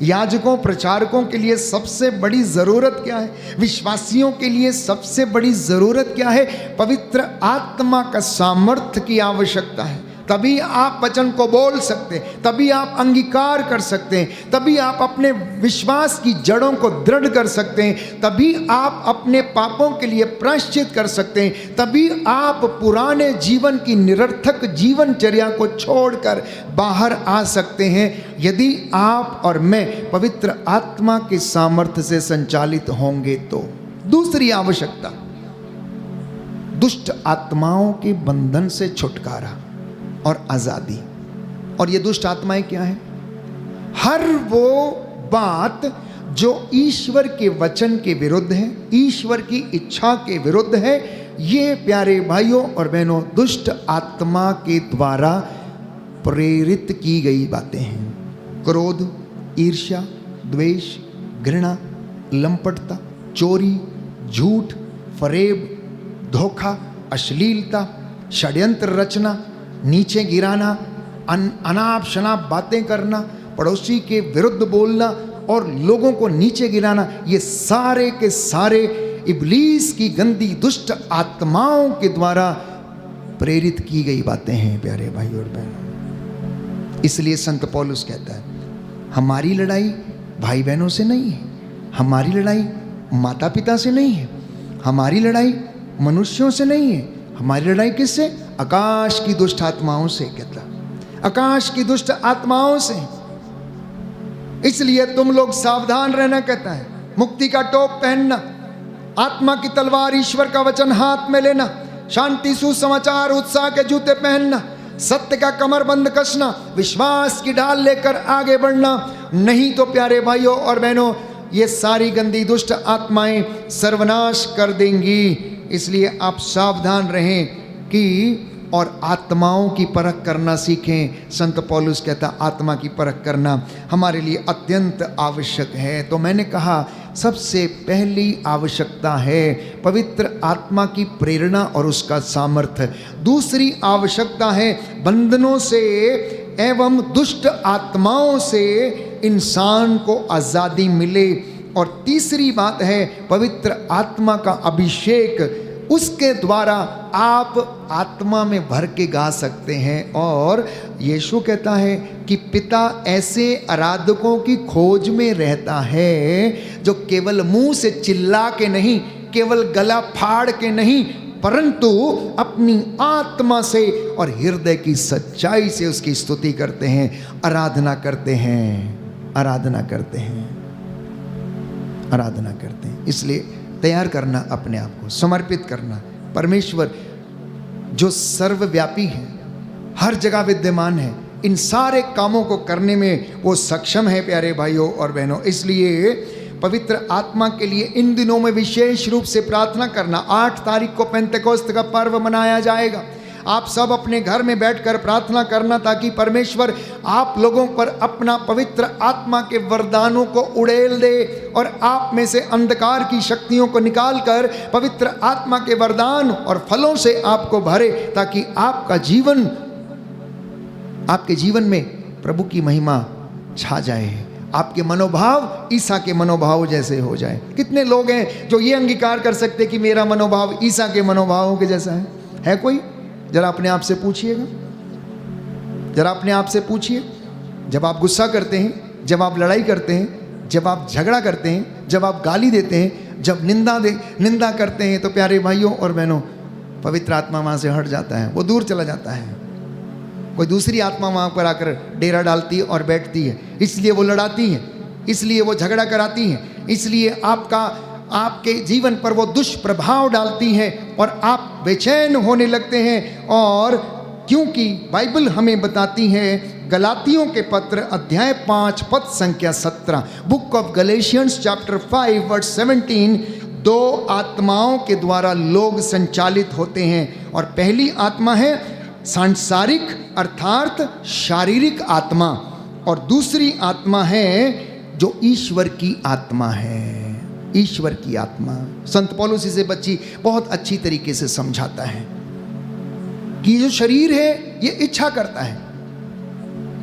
याजकों प्रचारकों के लिए सबसे बड़ी ज़रूरत क्या है? विश्वासियों के लिए सबसे बड़ी ज़रूरत क्या है? पवित्र आत्मा का सामर्थ्य की आवश्यकता है। तभी आप वचन को बोल सकते हैं, तभी आप अंगीकार कर सकते हैं, तभी आप अपने विश्वास की जड़ों को दृढ़ कर सकते हैं, तभी आप अपने पापों के लिए प्रायश्चित कर सकते हैं, तभी आप पुराने जीवन की निरर्थक जीवनचर्या को छोड़कर बाहर आ सकते हैं। यदि आप और मैं पवित्र आत्मा के सामर्थ्य से संचालित होंगे तो। दूसरी आवश्यकता, दुष्ट आत्माओं के बंधन से छुटकारा और आज़ादी। और ये दुष्ट आत्माएं क्या है? हर वो बात जो ईश्वर के वचन के विरुद्ध है, ईश्वर की इच्छा के विरुद्ध है, ये प्यारे भाइयों और बहनों दुष्ट आत्मा के द्वारा प्रेरित की गई बातें हैं। क्रोध, ईर्ष्या, द्वेष, घृणा, लंपटता, चोरी, झूठ, फरेब, धोखा, अश्लीलता, षड्यंत्र रचना, नीचे गिराना, अनाप शनाप बातें करना, पड़ोसी के विरुद्ध बोलना और लोगों को नीचे गिराना, ये सारे के सारे इब्लीस की गंदी दुष्ट आत्माओं के द्वारा प्रेरित की गई बातें हैं प्यारे भाई और बहनों। इसलिए संत पौलुस कहता है हमारी लड़ाई भाई बहनों से नहीं है, हमारी लड़ाई माता पिता से नहीं है, हमारी लड़ाई मनुष्यों से नहीं है, हमारी लड़ाई किससे? आकाश की दुष्ट आत्माओं से। कहता आकाश की दुष्ट आत्माओं से। इसलिए तुम लोग सावधान रहना, कहता है, मुक्ति का टोप पहनना, आत्मा की तलवार ईश्वर का वचन हाथ में लेना, शांति सुसमाचार उत्साह के जूते पहनना, सत्य का कमरबंद कसना, विश्वास की ढाल लेकर आगे बढ़ना। नहीं तो प्यारे भाइयों और बहनों ये सारी गंदी दुष्ट आत्माएं सर्वनाश कर देंगी। इसलिए आप सावधान रहें कि और आत्माओं की परख करना सीखें। संत पौलुस कहता आत्मा की परख करना हमारे लिए अत्यंत आवश्यक है। तो मैंने कहा सबसे पहली आवश्यकता है पवित्र आत्मा की प्रेरणा और उसका सामर्थ्य। दूसरी आवश्यकता है बंधनों से एवं दुष्ट आत्माओं से इंसान को आज़ादी मिले। और तीसरी बात है पवित्र आत्मा का अभिषेक, उसके द्वारा आप आत्मा में भर के गा सकते हैं। और यीशु कहता है कि पिता ऐसे आराधकों की खोज में रहता है जो केवल मुंह से चिल्ला के नहीं, केवल गला फाड़ के नहीं, परंतु अपनी आत्मा से और हृदय की सच्चाई से उसकी स्तुति करते हैं, आराधना करते हैं, आराधना करते हैं, आराधना करते हैं। इसलिए तैयार करना, अपने आप को समर्पित करना। परमेश्वर जो सर्वव्यापी है, हर जगह विद्यमान है, इन सारे कामों को करने में वो सक्षम है प्यारे भाइयों और बहनों। इसलिए पवित्र आत्मा के लिए इन दिनों में विशेष रूप से प्रार्थना करना। 8 तारीख को पेंतेकोस्त का पर्व मनाया जाएगा। आप सब अपने घर में बैठकर प्रार्थना करना ताकि परमेश्वर आप लोगों पर अपना पवित्र आत्मा के वरदानों को उड़ेल दे और आप में से अंधकार की शक्तियों को निकालकर पवित्र आत्मा के वरदान और फलों से आपको भरे, ताकि आपके जीवन में प्रभु की महिमा छा जाए, आपके मनोभाव ईसा के मनोभाव जैसे हो जाए। कितने लोग हैं जो ये अंगीकार कर सकते कि मेरा मनोभाव ईसा के मनोभावों के जैसा है कोई? जरा अपने आप से पूछिएगा, जरा अपने आप से पूछिए। जब आप गुस्सा करते हैं, जब आप लड़ाई करते हैं, जब आप झगड़ा करते हैं, जब आप गाली देते हैं, जब निंदा करते हैं, तो प्यारे भाइयों और बहनों, पवित्र आत्मा वहाँ से हट जाता है, वो दूर चला जाता है। कोई दूसरी आत्मा वहाँ पर आकर डेरा डालती है और बैठती है, इसलिए वो लड़ाती है, इसलिए वो झगड़ा कराती है, इसलिए आपके जीवन पर वो दुष्प्रभाव डालती है और आप बेचैन होने लगते हैं। और क्योंकि बाइबल हमें बताती है, गलातियों के पत्र अध्याय 5 पद संख्या 17, book of Galatians chapter 5 verse 17, 2 आत्माओं के द्वारा लोग संचालित होते हैं। और पहली आत्मा है सांसारिक अर्थात शारीरिक आत्मा, और दूसरी आत्मा है जो ईश्वर की आत्मा है, ईश्वर की आत्मा। संत पौलुस इसे बच्ची बहुत अच्छी तरीके से समझाता है कि जो शरीर है ये इच्छा करता है,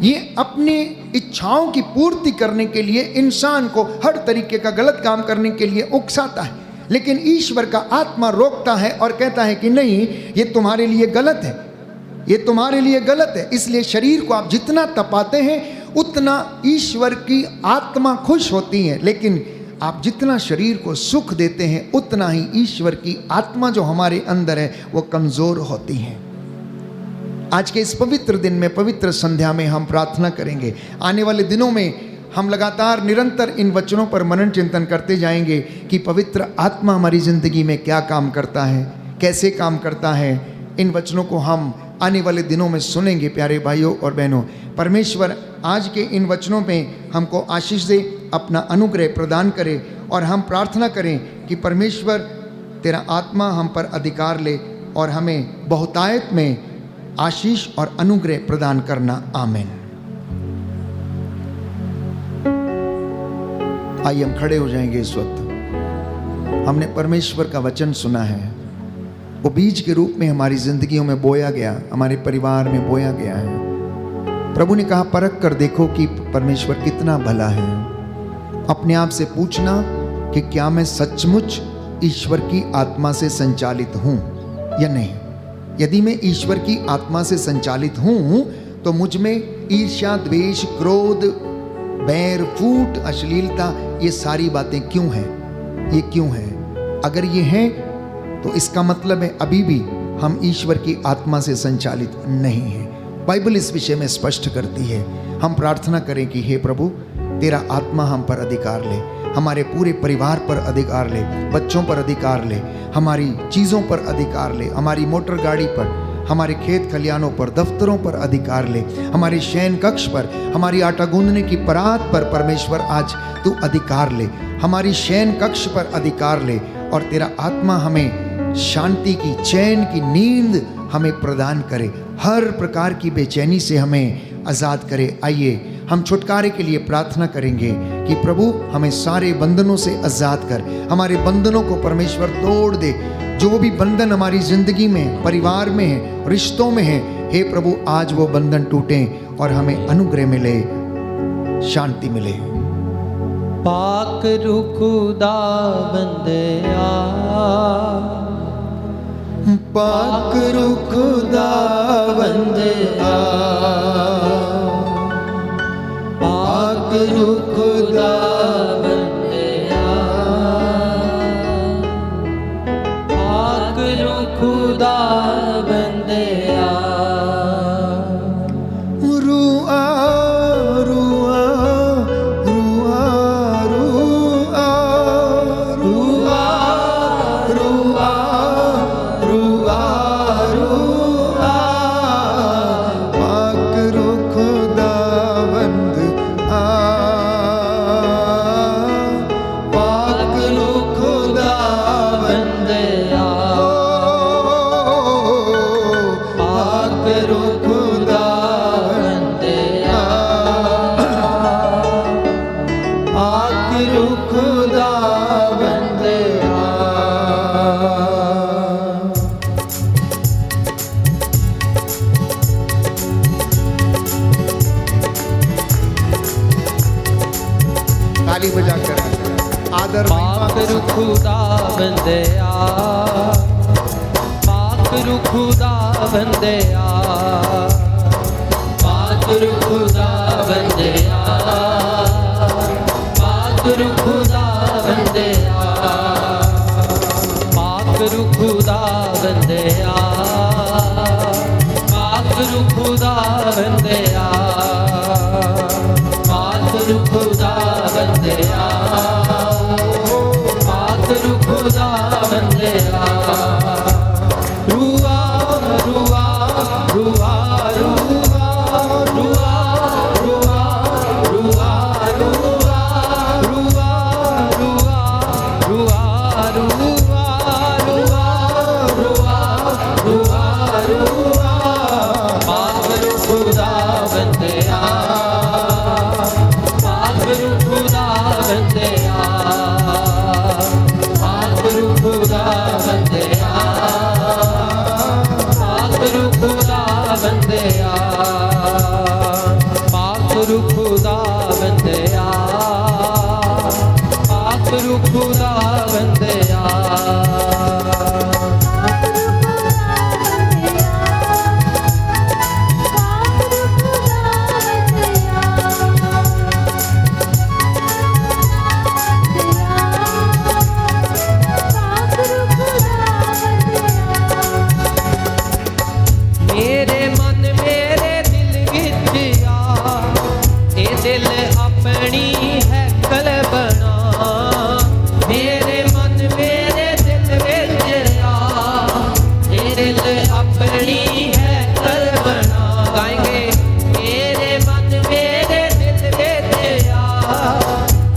ये अपनी इच्छाओं की पूर्ति करने के लिए इंसान को हर तरीके का गलत काम करने के लिए उकसाता है, लेकिन ईश्वर का आत्मा रोकता है और कहता है कि नहीं, ये तुम्हारे लिए गलत है, ये तुम्हारे लिए गलत है। इसलिए शरीर को आप जितना तपाते हैं उतना ईश्वर की आत्मा खुश होती है, लेकिन आप जितना शरीर को सुख देते हैं उतना ही ईश्वर की आत्मा जो हमारे अंदर है वो कमजोर होती है। आज के इस पवित्र दिन में, पवित्र संध्या में हम प्रार्थना करेंगे। आने वाले दिनों में हम लगातार निरंतर इन वचनों पर मनन चिंतन करते जाएंगे कि पवित्र आत्मा हमारी जिंदगी में क्या काम करता है, कैसे काम करता है। इन वचनों को हम आने वाले दिनों में सुनेंगे। प्यारे भाइयों और बहनों, परमेश्वर आज के इन वचनों में हमको आशीष दे, अपना अनुग्रह प्रदान करे, और हम प्रार्थना करें कि परमेश्वर तेरा आत्मा हम पर अधिकार ले और हमें बहुतायत में आशीष और अनुग्रह प्रदान करना। आमीन। आइए हम खड़े हो जाएंगे। इस वक्त हमने परमेश्वर का वचन सुना है, वो बीज के रूप में हमारी जिंदगियों में बोया गया, हमारे परिवार में बोया गया है। प्रभु ने कहा, परख कर देखो कि परमेश्वर कितना भला है। अपने आप से पूछना कि क्या मैं सचमुच ईश्वर की आत्मा से संचालित हूँ या नहीं। यदि मैं ईश्वर की आत्मा से संचालित हूँ तो मुझ में ईर्ष्या, द्वेष, क्रोध, बैर, फूट, अश्लीलता, ये सारी बातें क्यों हैं? ये क्यों हैं? अगर ये हैं तो इसका मतलब है अभी भी हम ईश्वर की आत्मा से संचालित नहीं हैं। बाइबल इस विषय में स्पष्ट करती है। हम प्रार्थना करें कि हे प्रभु, तेरा आत्मा हम पर अधिकार ले, हमारे पूरे परिवार पर अधिकार ले, बच्चों पर अधिकार ले, हमारी चीज़ों पर अधिकार ले, हमारी मोटर गाड़ी पर, हमारे खेत खलियानों पर, दफ्तरों पर अधिकार ले, हमारे शयन कक्ष पर, हमारी आटा गूंदने की परात पर परमेश्वर आज तू अधिकार ले, हमारी शयन कक्ष पर अधिकार ले, और तेरा आत्मा हमें शांति की, चैन की नींद हमें प्रदान करे, हर प्रकार की बेचैनी से हमें आज़ाद करे। आइए हम छुटकारे के लिए प्रार्थना करेंगे कि प्रभु हमें सारे बंधनों से आज़ाद कर, हमारे बंधनों को परमेश्वर तोड़ दे। जो भी बंधन हमारी ज़िंदगी में, परिवार में है, रिश्तों में है, हे प्रभु आज वो बंधन टूटें और हमें अनुग्रह मिले, शांति मिले। पाक रूह खुदा बंदया, पाक रूह खुदा बंदया, पाक रूह खुदा बंदया, पाक रूह खुदा बंदया, रूआ रूआ रूआ रूआ रूआ रूआ रूआ रूआ, पाक रूह खुदा बंद आ, खुदा बंदया। ताली बजाकर आदर पाक रू खुदा बंदया, पाक रू खुदा बंदया, पाक रू खुदा बंदया, पाक रू खुदा बंदया, पाक रू खुदा बंदया, पाक रू खुदा बंदया, पाक रू खुदा बंदया, पाक रू खुदा बंदया। रुआ रुआ रुआ रुआ रुआ रुआ रुआ रुआ रुआ रुआ रुआ रुआ रुआ रुआ रुआ रुआ। पाक रू खुदा बंदया, पाक रू खुदा बंदया, पाक रू खुदा बंदया, पाक रू खुदा बंदया, पाक रू खुदा बंदया, पाक रू खुदा बंदया। मेरे मन मेरे दिल विच आ, ए दिल अपनी है कल बना। मेरे मन मेरे दिल विच आ, ए दिल अपनी है कल बना। गाएंगे मेरे मन मेरे दिल विच आ,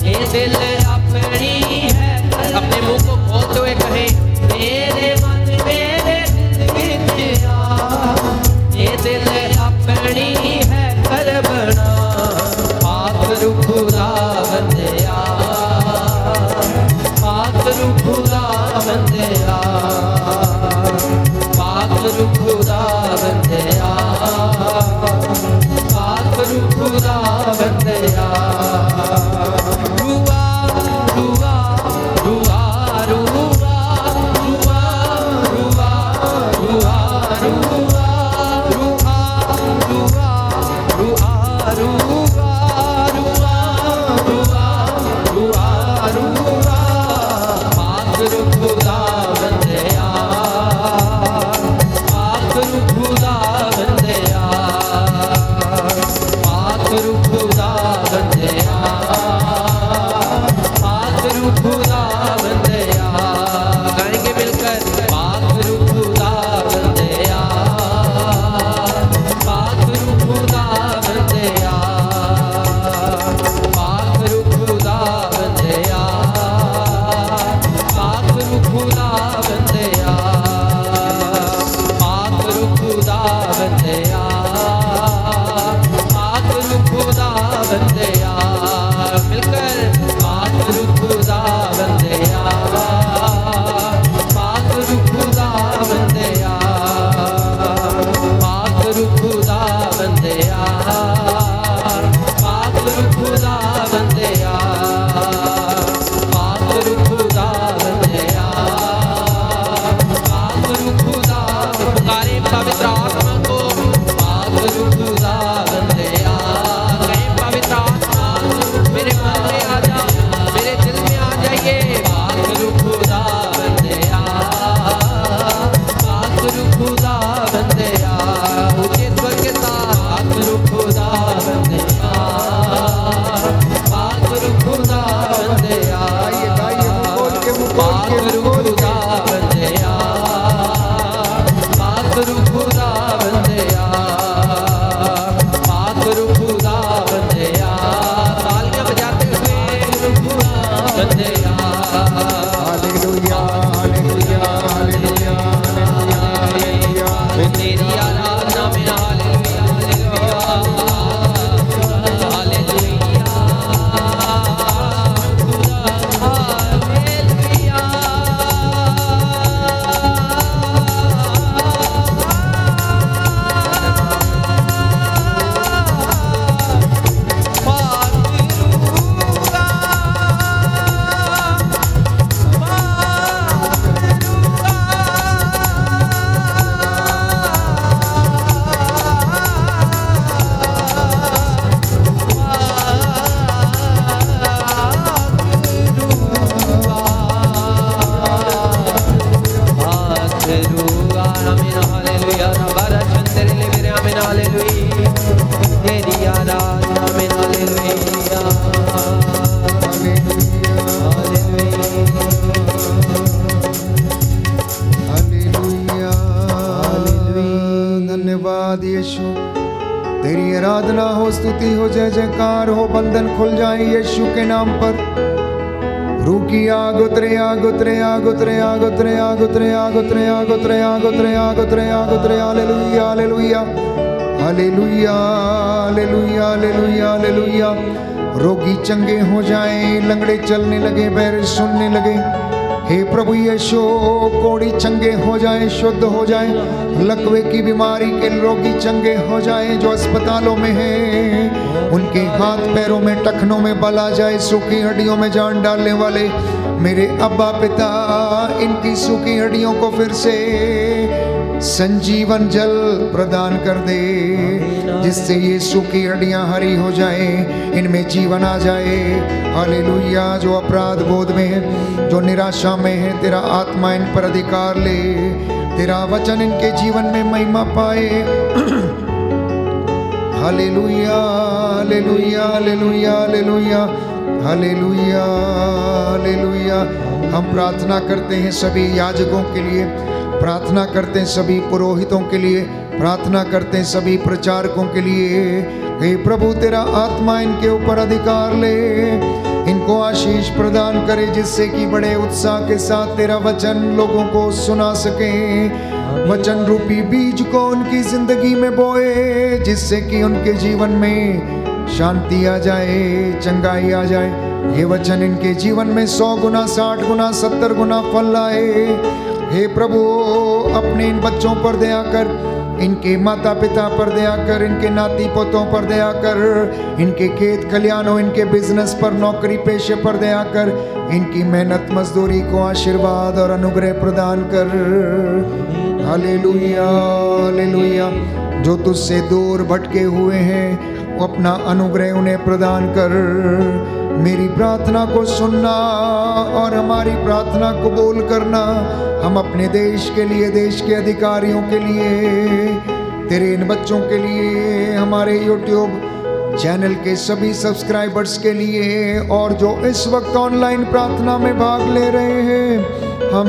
ए दिल अपनी है कल। अपने मुंह को खोलते हुए कहें मेरे मन मेरे दिल विच आ, ये दिल अपनी है कर बना। पाक रू खुदा बंदया, पाक रू खुदा बंदया, पाक रू खुदा बंदया, पाक रू खुदा बंदया। रुआ रुआ रुआ रुआ रुआ रुआ रुआ रुआ रुआ रुआ रुआ रुआ रुआ रुआ रुआ। पाक रू खुदा बंदया, पाक रू खुदा बंदया, पाक रू खुदा बंदया, पाक रू खुदा बंदया। गाएंगे मिलकर पाक रू खुदा बंदया, पाक रू खुदा बंदया, पाक रू खुदा बंदया, पाक रू खुदा बंदया, पाक रू खुदा बंदया, पाक रू खुदा बंदया। मिलकर पाक रू खुदा बंदया, पाक रू खुदा बंदया, पाक रू खुदा बंदया, पाक रू खुदा बंदया, पाक रू खुदा बंदया, पाक रू खुदा। पुकारे पवित्र आत्मा को पाक रू खुदा बंदया। कहें पवित्र आत्मा मेरे मन में आ जा, मेरे दिल में आ जाइए। पाक रू खुदा बंदया, पाक रू खुदा बंदया। ऊंचे स्वर के साथ पाक रू खुदा बंदया, पाक रू खुदा बंदया। गाइए गाइए मुंह खोल के मुंह खोल पाक के रू मुंह खोल के। खुदा बंदया, पाक रू खुदा बंदया, पाक रू खुदा बंदया। तालियां बजाते हुए रू खुदा बंदया। Hallelujah hallelujah hallelujah hallelujah hallelujah. तेरी आराधना में हालेलुया हालेलुया हालेलुया। स्तुति हो, जय जयकार हो, बंधन खुल जाए यीशु के नाम पर। रूकी आग उतरे, आग उतरे, आग उतरे, आग उतरे, आग उतरे, आग उतरे, आग उतरे, आग उतरे, आग उतरे, आग उतरे। Hallelujah, hallelujah, hallelujah, hallelujah, hallelujah, hallelujah. रोगी चंगे हो जाएं, लंगड़े चलने लगे, बहरे सुनने लगे। हे प्रभु यीशु, कोढ़ी चंगे हो जाएं, शुद्ध हो जाएं। लकवे की बीमारी के रोगी चंगे हो जाएं, जो अस्पतालों में हैं, उनके हाथ पैरों में टखनों में बल आ जाए। सूखी हड्डियों में जान डालने वाले मेरे अब्बा पिता, इनकी सूखी हड्डियों को फिर से संजीवन जल प्रदान कर दे, जिससे ये सूखी हड्डियां हरी हो जाए, इनमें जीवन आ जाए। हालेलुया। जो अपराध बोध में है, जो निराशा में है, तेरा आत्मा इन पर अधिकार ले, तेरा वचन इनके जीवन में महिमा पाए। Hallelujah, hallelujah, hallelujah, hallelujah, hallelujah, hallelujah. हम प्रार्थना करते हैं सभी याजकों के लिए, प्रार्थना करते हैं सभी पुरोहितों के लिए, प्रार्थना करते हैं सभी प्रचारकों के लिए। हे प्रभु, तेरा आत्मा इनके ऊपर अधिकार ले, इनको आशीष प्रदान करे, जिससे कि बड़े उत्साह के साथ तेरा वचन लोगों को सुना सके। वचन रूपी बीज को उनकी जिंदगी में बोए, जिससे कि उनके जीवन में शांति आ जाए, चंगाई आ जाए। ये वचन इनके जीवन में 100 गुना, 60 गुना, 70 गुना फल लाए। हे प्रभु, अपने इन बच्चों पर दया कर, इनके माता पिता पर दया कर, इनके नाती पोतों पर दया कर, इनके खेत खलियानों, इनके बिजनेस पर, नौकरी पेशे पर दया कर। इनकी मेहनत मजदूरी को आशीर्वाद और अनुग्रह प्रदान कर। Hallelujah, hallelujah. जो तुझसे दूर भटके हुए हैं, वो अपना अनुग्रह उन्हें प्रदान कर। मेरी प्रार्थना को सुनना और हमारी प्रार्थना कबूल करना। हम अपने देश के लिए, देश के अधिकारियों के लिए, तेरे इन बच्चों के लिए, हमारे YouTube चैनल के सभी सब्सक्राइबर्स के लिए, और जो इस वक्त ऑनलाइन प्रार्थना में भाग ले रहे हैं, हम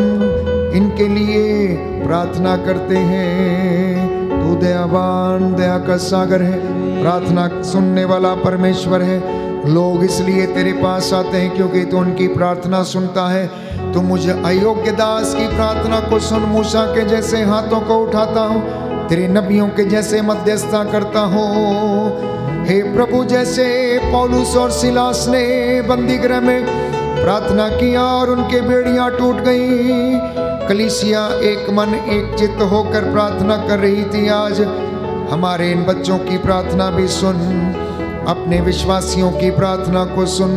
इनके लिए प्रार्थना करते हैं। तू दयावान, दया का सागर है, प्रार्थना सुनने वाला परमेश्वर है। लोग इसलिए तेरे पास आते हैं क्योंकि तू उनकी प्रार्थना सुनता है। तू मुझे अयोग्य दास की प्रार्थना को सुन। मूसा के जैसे हाथों को उठाता हूँ, तेरे नबियों के जैसे मध्यस्थता करता हूँ। हे प्रभु, जैसे पौलुस और सिलास ने बंदीगृह में प्रार्थना किया और उनके बेड़ियां टूट गईं, कलीसिया एक मन एक चित्त होकर प्रार्थना कर रही थी। आज हमारे इन बच्चों की प्रार्थना भी सुन, अपने विश्वासियों की प्रार्थना को सुन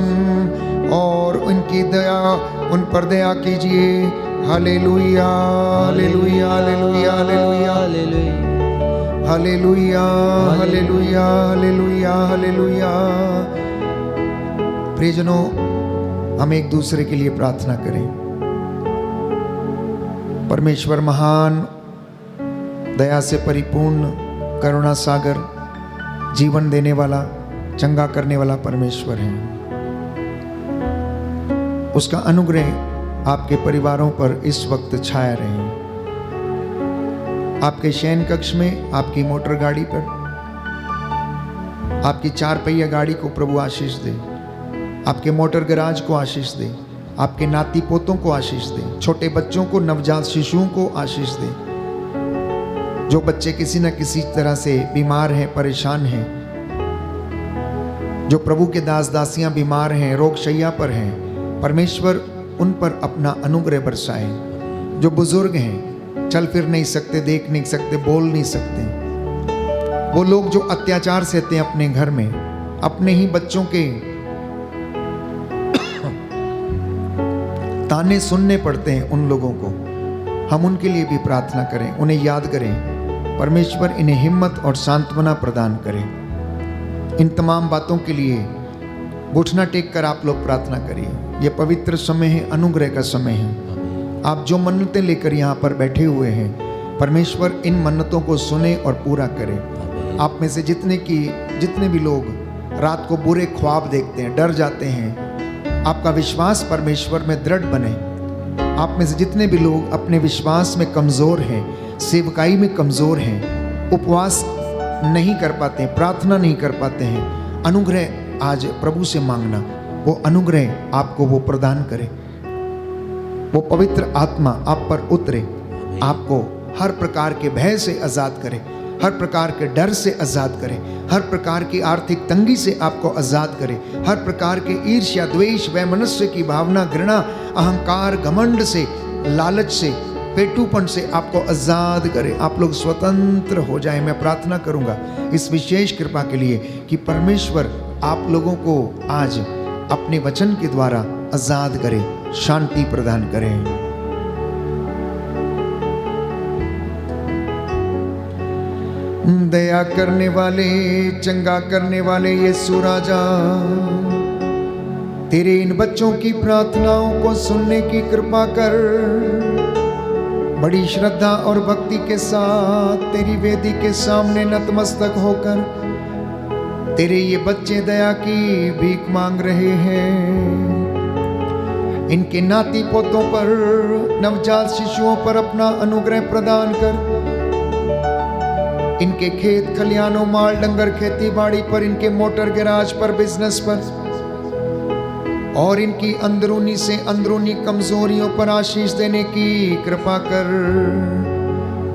और उनकी दया, उन पर दया कीजिए। Hallelujah, hallelujah, hallelujah, hallelujah, hallelujah, hallelujah, hallelujah, hallelujah. प्रियजनों, हम एक दूसरे के लिए प्रार्थना करें। परमेश्वर महान, दया से परिपूर्ण, करुणा सागर, जीवन देने वाला, चंगा करने वाला परमेश्वर है। उसका अनुग्रह आपके परिवारों पर इस वक्त छाया रहे। आपके शयन कक्ष में, आपकी मोटर गाड़ी पर, आपकी 4 पहिया गाड़ी को प्रभु आशीष दे, आपके मोटर गैराज को आशीष दे, आपके नाती पोतों को आशीष दे, छोटे बच्चों को, नवजात शिशुओं को आशीष दे। जो बच्चे किसी न किसी तरह से बीमार हैं, परेशान हैं, जो प्रभु के दास दासियां बीमार हैं, रोग शैया पर हैं, परमेश्वर उन पर अपना अनुग्रह बरसाए। जो बुजुर्ग हैं, चल फिर नहीं सकते, देख नहीं सकते, बोल नहीं सकते, वो लोग जो अत्याचार सहते हैं अपने घर में, अपने ही बच्चों के ताने सुनने पड़ते हैं, उन लोगों को हम उनके लिए भी प्रार्थना करें, उन्हें याद करें। परमेश्वर इन्हें हिम्मत और सांत्वना प्रदान करें। इन तमाम बातों के लिए घुटना टेक कर आप लोग प्रार्थना करिए। यह पवित्र समय है, अनुग्रह का समय है। आप जो मन्नतें लेकर यहाँ पर बैठे हुए हैं, परमेश्वर इन मन्नतों को सुने और पूरा करे। आप में से जितने भी लोग रात को बुरे ख्वाब देखते हैं, डर जाते हैं, आपका विश्वास परमेश्वर में दृढ़ बने। आप में से जितने भी लोग अपने विश्वास में कमज़ोर हैं, सेवकाई में कमज़ोर हैं, उपवास नहीं कर पाते हैं, प्रार्थना नहीं कर पाते हैं, अनुग्रह आज प्रभु से मांगना, वो अनुग्रह आपको वो प्रदान करे, वो पवित्र आत्मा आप पर उतरे, आपको हर प्रकार के भय से आजाद करे, हर प्रकार के डर से आजाद करे, हर प्रकार की आर्थिक तंगी से आपको आजाद करे, हर प्रकार के ईर्ष्या, द्वेष, वैमनस्य की भावना, घृणा, अहंकार, घमंड से, लालच से, पेटूपन से आपको आजाद करे। आप लोग स्वतंत्र हो जाए। मैं प्रार्थना करूंगा इस विशेष कृपा के लिए कि परमेश्वर आप लोगों को आज अपने वचन के द्वारा आजाद करे, शांति प्रदान करे। दया करने वाले, चंगा करने वाले यीशु राजा, तेरे इन बच्चों की प्रार्थनाओं को सुनने की कृपा कर। बड़ी श्रद्धा और भक्ति के साथ तेरी वेदी के सामने नतमस्तक होकर तेरे ये बच्चे दया की भीख मांग रहे हैं। इनके नाती पोतों पर, नवजात शिशुओं पर अपना अनुग्रह प्रदान कर। इनके खेत खलियानों, माल डंगर, खेती बाड़ी पर, इनके मोटर गैराज पर, बिजनेस पर और इनकी अंदरूनी से अंदरूनी कमजोरियों पर आशीष देने की कृपा कर।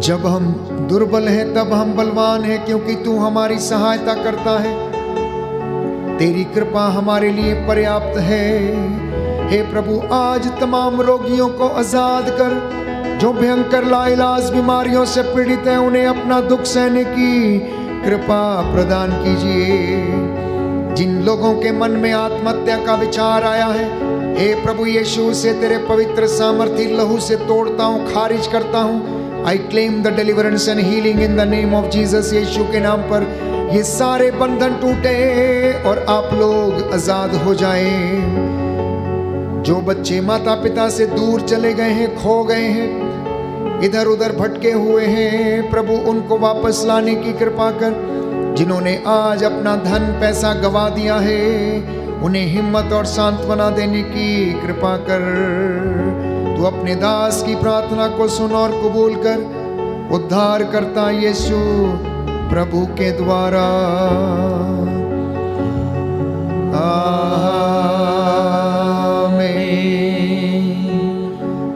जब हम दुर्बल हैं तब हम बलवान हैं, क्योंकि तू हमारी सहायता करता है। तेरी कृपा हमारे लिए पर्याप्त है। हे प्रभु, आज तमाम रोगियों को आजाद कर। जो भयंकर लाइलाज बीमारियों से पीड़ित हैं, उन्हें अपना दुख सहने की कृपा प्रदान कीजिए। जिन लोगों के मन में आत्महत्या का विचार आया है, हे प्रभु यीशु से तेरे पवित्र सामर्थी लहू से तोड़ता हूँ, खारिज करता हूँ। I claim the deliverance and healing in the name of Jesus. Yeshu के नाम पर ये सारे बंधन टूटे और आप लोग आजाद हो जाएं। जो बच्चे माता पिता से दूर चले गए हैं, खो गए हैं, इधर उधर भटके हुए हैं, प्रभु उनको वापस लाने की कृपा कर। जिन्होंने आज अपना धन पैसा गवा दिया है, उन्हें हिम्मत और सांत्वना देने की कृपा कर। तू अपने दास की प्रार्थना को सुन और कबूल कर। उद्धार करता यीशु प्रभु के द्वारा।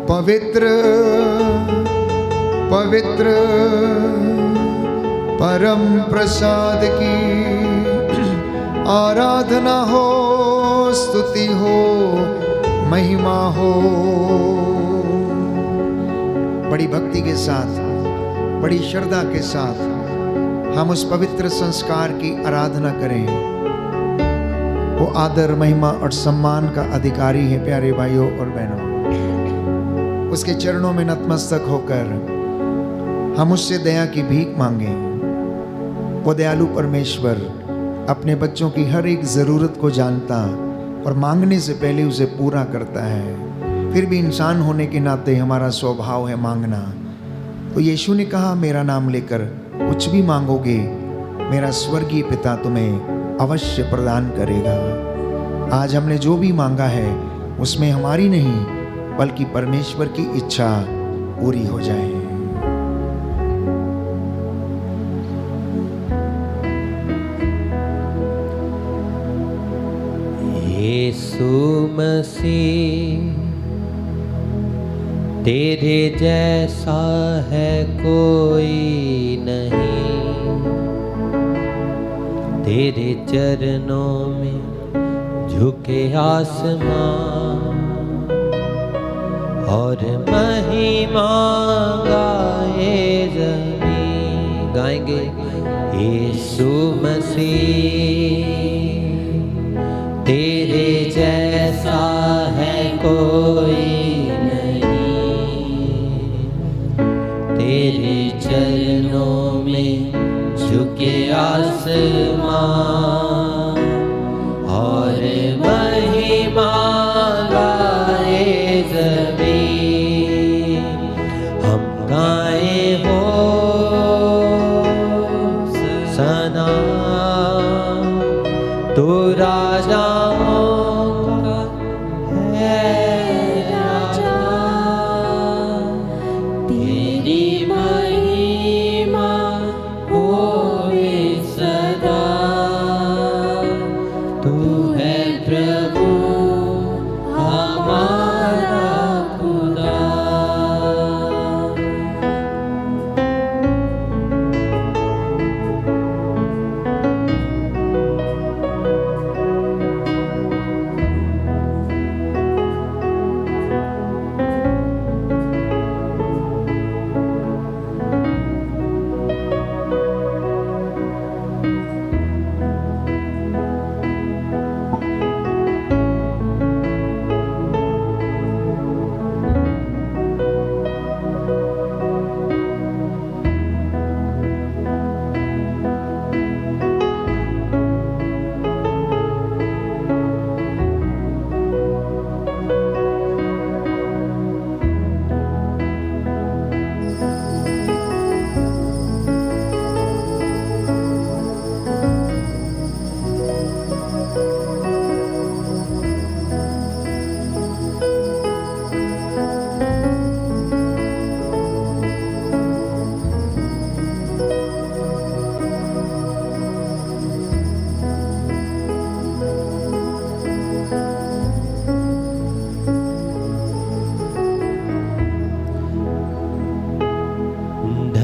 पवित्र पवित्र परम प्रसाद की आराधना हो, स्तुति हो, महिमा हो। बड़ी भक्ति के साथ, बड़ी श्रद्धा के साथ हम उस पवित्र संस्कार की आराधना करें। वो आदर, महिमा और सम्मान का अधिकारी है। प्यारे भाइयों और बहनों, उसके चरणों में नतमस्तक होकर हम उससे दया की भीख मांगें। वो दयालु परमेश्वर अपने बच्चों की हर एक ज़रूरत को जानता और मांगने से पहले उसे पूरा करता है। फिर भी इंसान होने के नाते हमारा स्वभाव है मांगना। तो यीशु ने कहा, मेरा नाम लेकर कुछ भी मांगोगे, मेरा स्वर्गीय पिता तुम्हें अवश्य प्रदान करेगा। आज हमने जो भी मांगा है उसमें हमारी नहीं बल्कि परमेश्वर की इच्छा पूरी हो जाए। यीशु मसीह तेरे जैसा है कोई नहीं, तेरे चरणों में झुके आसमां और महिमा गाए ज़मीं। गाएंगे यीशु मसीह तेरे जैसा है कोई नहीं, तेरे चरणों में झुके आसमां और महिमा गाए ज़मीं। हम गाए हो सना तू राजाओं का है राजा, तेरी महिमा होवे सदा।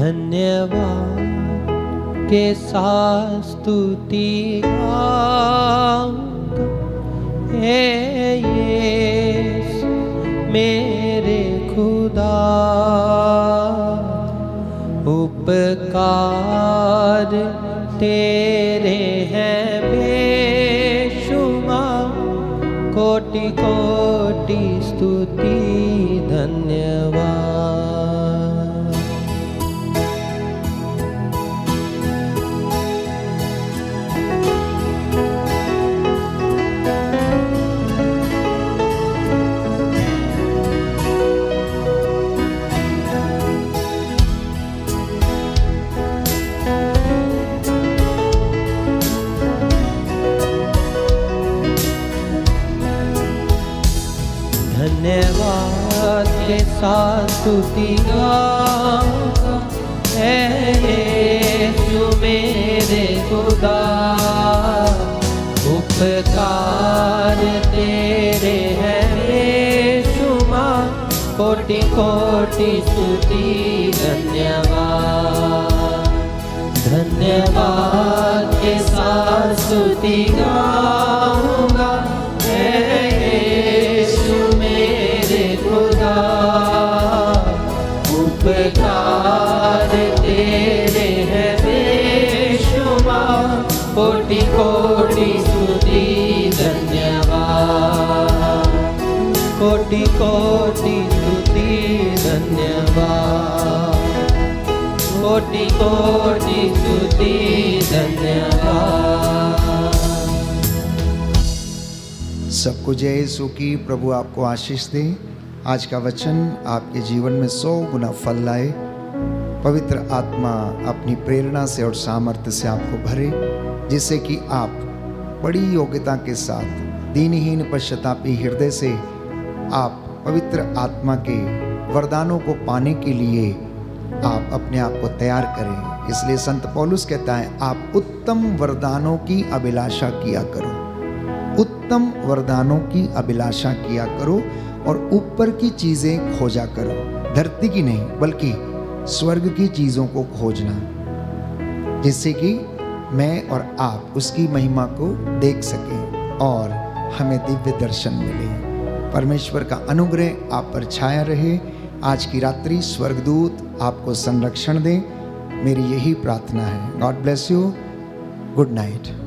धन्यवाद के साथ स्तुति गाऊंगा, हे यीशु मेरे खुदा। उपकार तेरे हैं बेशुमार, कोटि कोटि स्तुति धन्यवाद। धन्यवाद के साथ स्तुति गाऊंगा, हे यीशु मेरे खुदा। उपकार तेरे हैं बेशुमार, कोटि कोटि स्तुति धन्यवाद। धन्यवाद के साथ स्तुति गाऊंगा, हे यीशु मेरे खुदा। उपकार तेरे हैं बेशुमार, कोटि कोटि स्तुति धन्यवाद। कोटि कोटि स्तुति धन्यवाद। कोटि कोटि स्तुति धन्यवाद। सबको जय यीशु की। प्रभु आपको आशीष दे। आज का वचन आपके जीवन में 100 गुना फल लाए। पवित्र आत्मा अपनी प्रेरणा से और सामर्थ्य से आपको भरे, जिससे कि आप बड़ी योग्यता के साथ दीनहीन पश्चातापी हृदय से आप पवित्र आत्मा के वरदानों को पाने के लिए आप अपने आप को तैयार करें। इसलिए संत पौलुस कहता है, आप उत्तम वरदानों की अभिलाषा किया करो। उत्तम वरदानों की अभिलाषा किया करो और ऊपर की चीज़ें खोजा करो, धरती की नहीं बल्कि स्वर्ग की चीज़ों को खोजना, जिससे कि मैं और आप उसकी महिमा को देख सकें और हमें दिव्य दर्शन मिले। परमेश्वर का अनुग्रह आप पर छाया रहे। आज की रात्रि स्वर्गदूत आपको संरक्षण दें, मेरी यही प्रार्थना है। God bless you. Good night.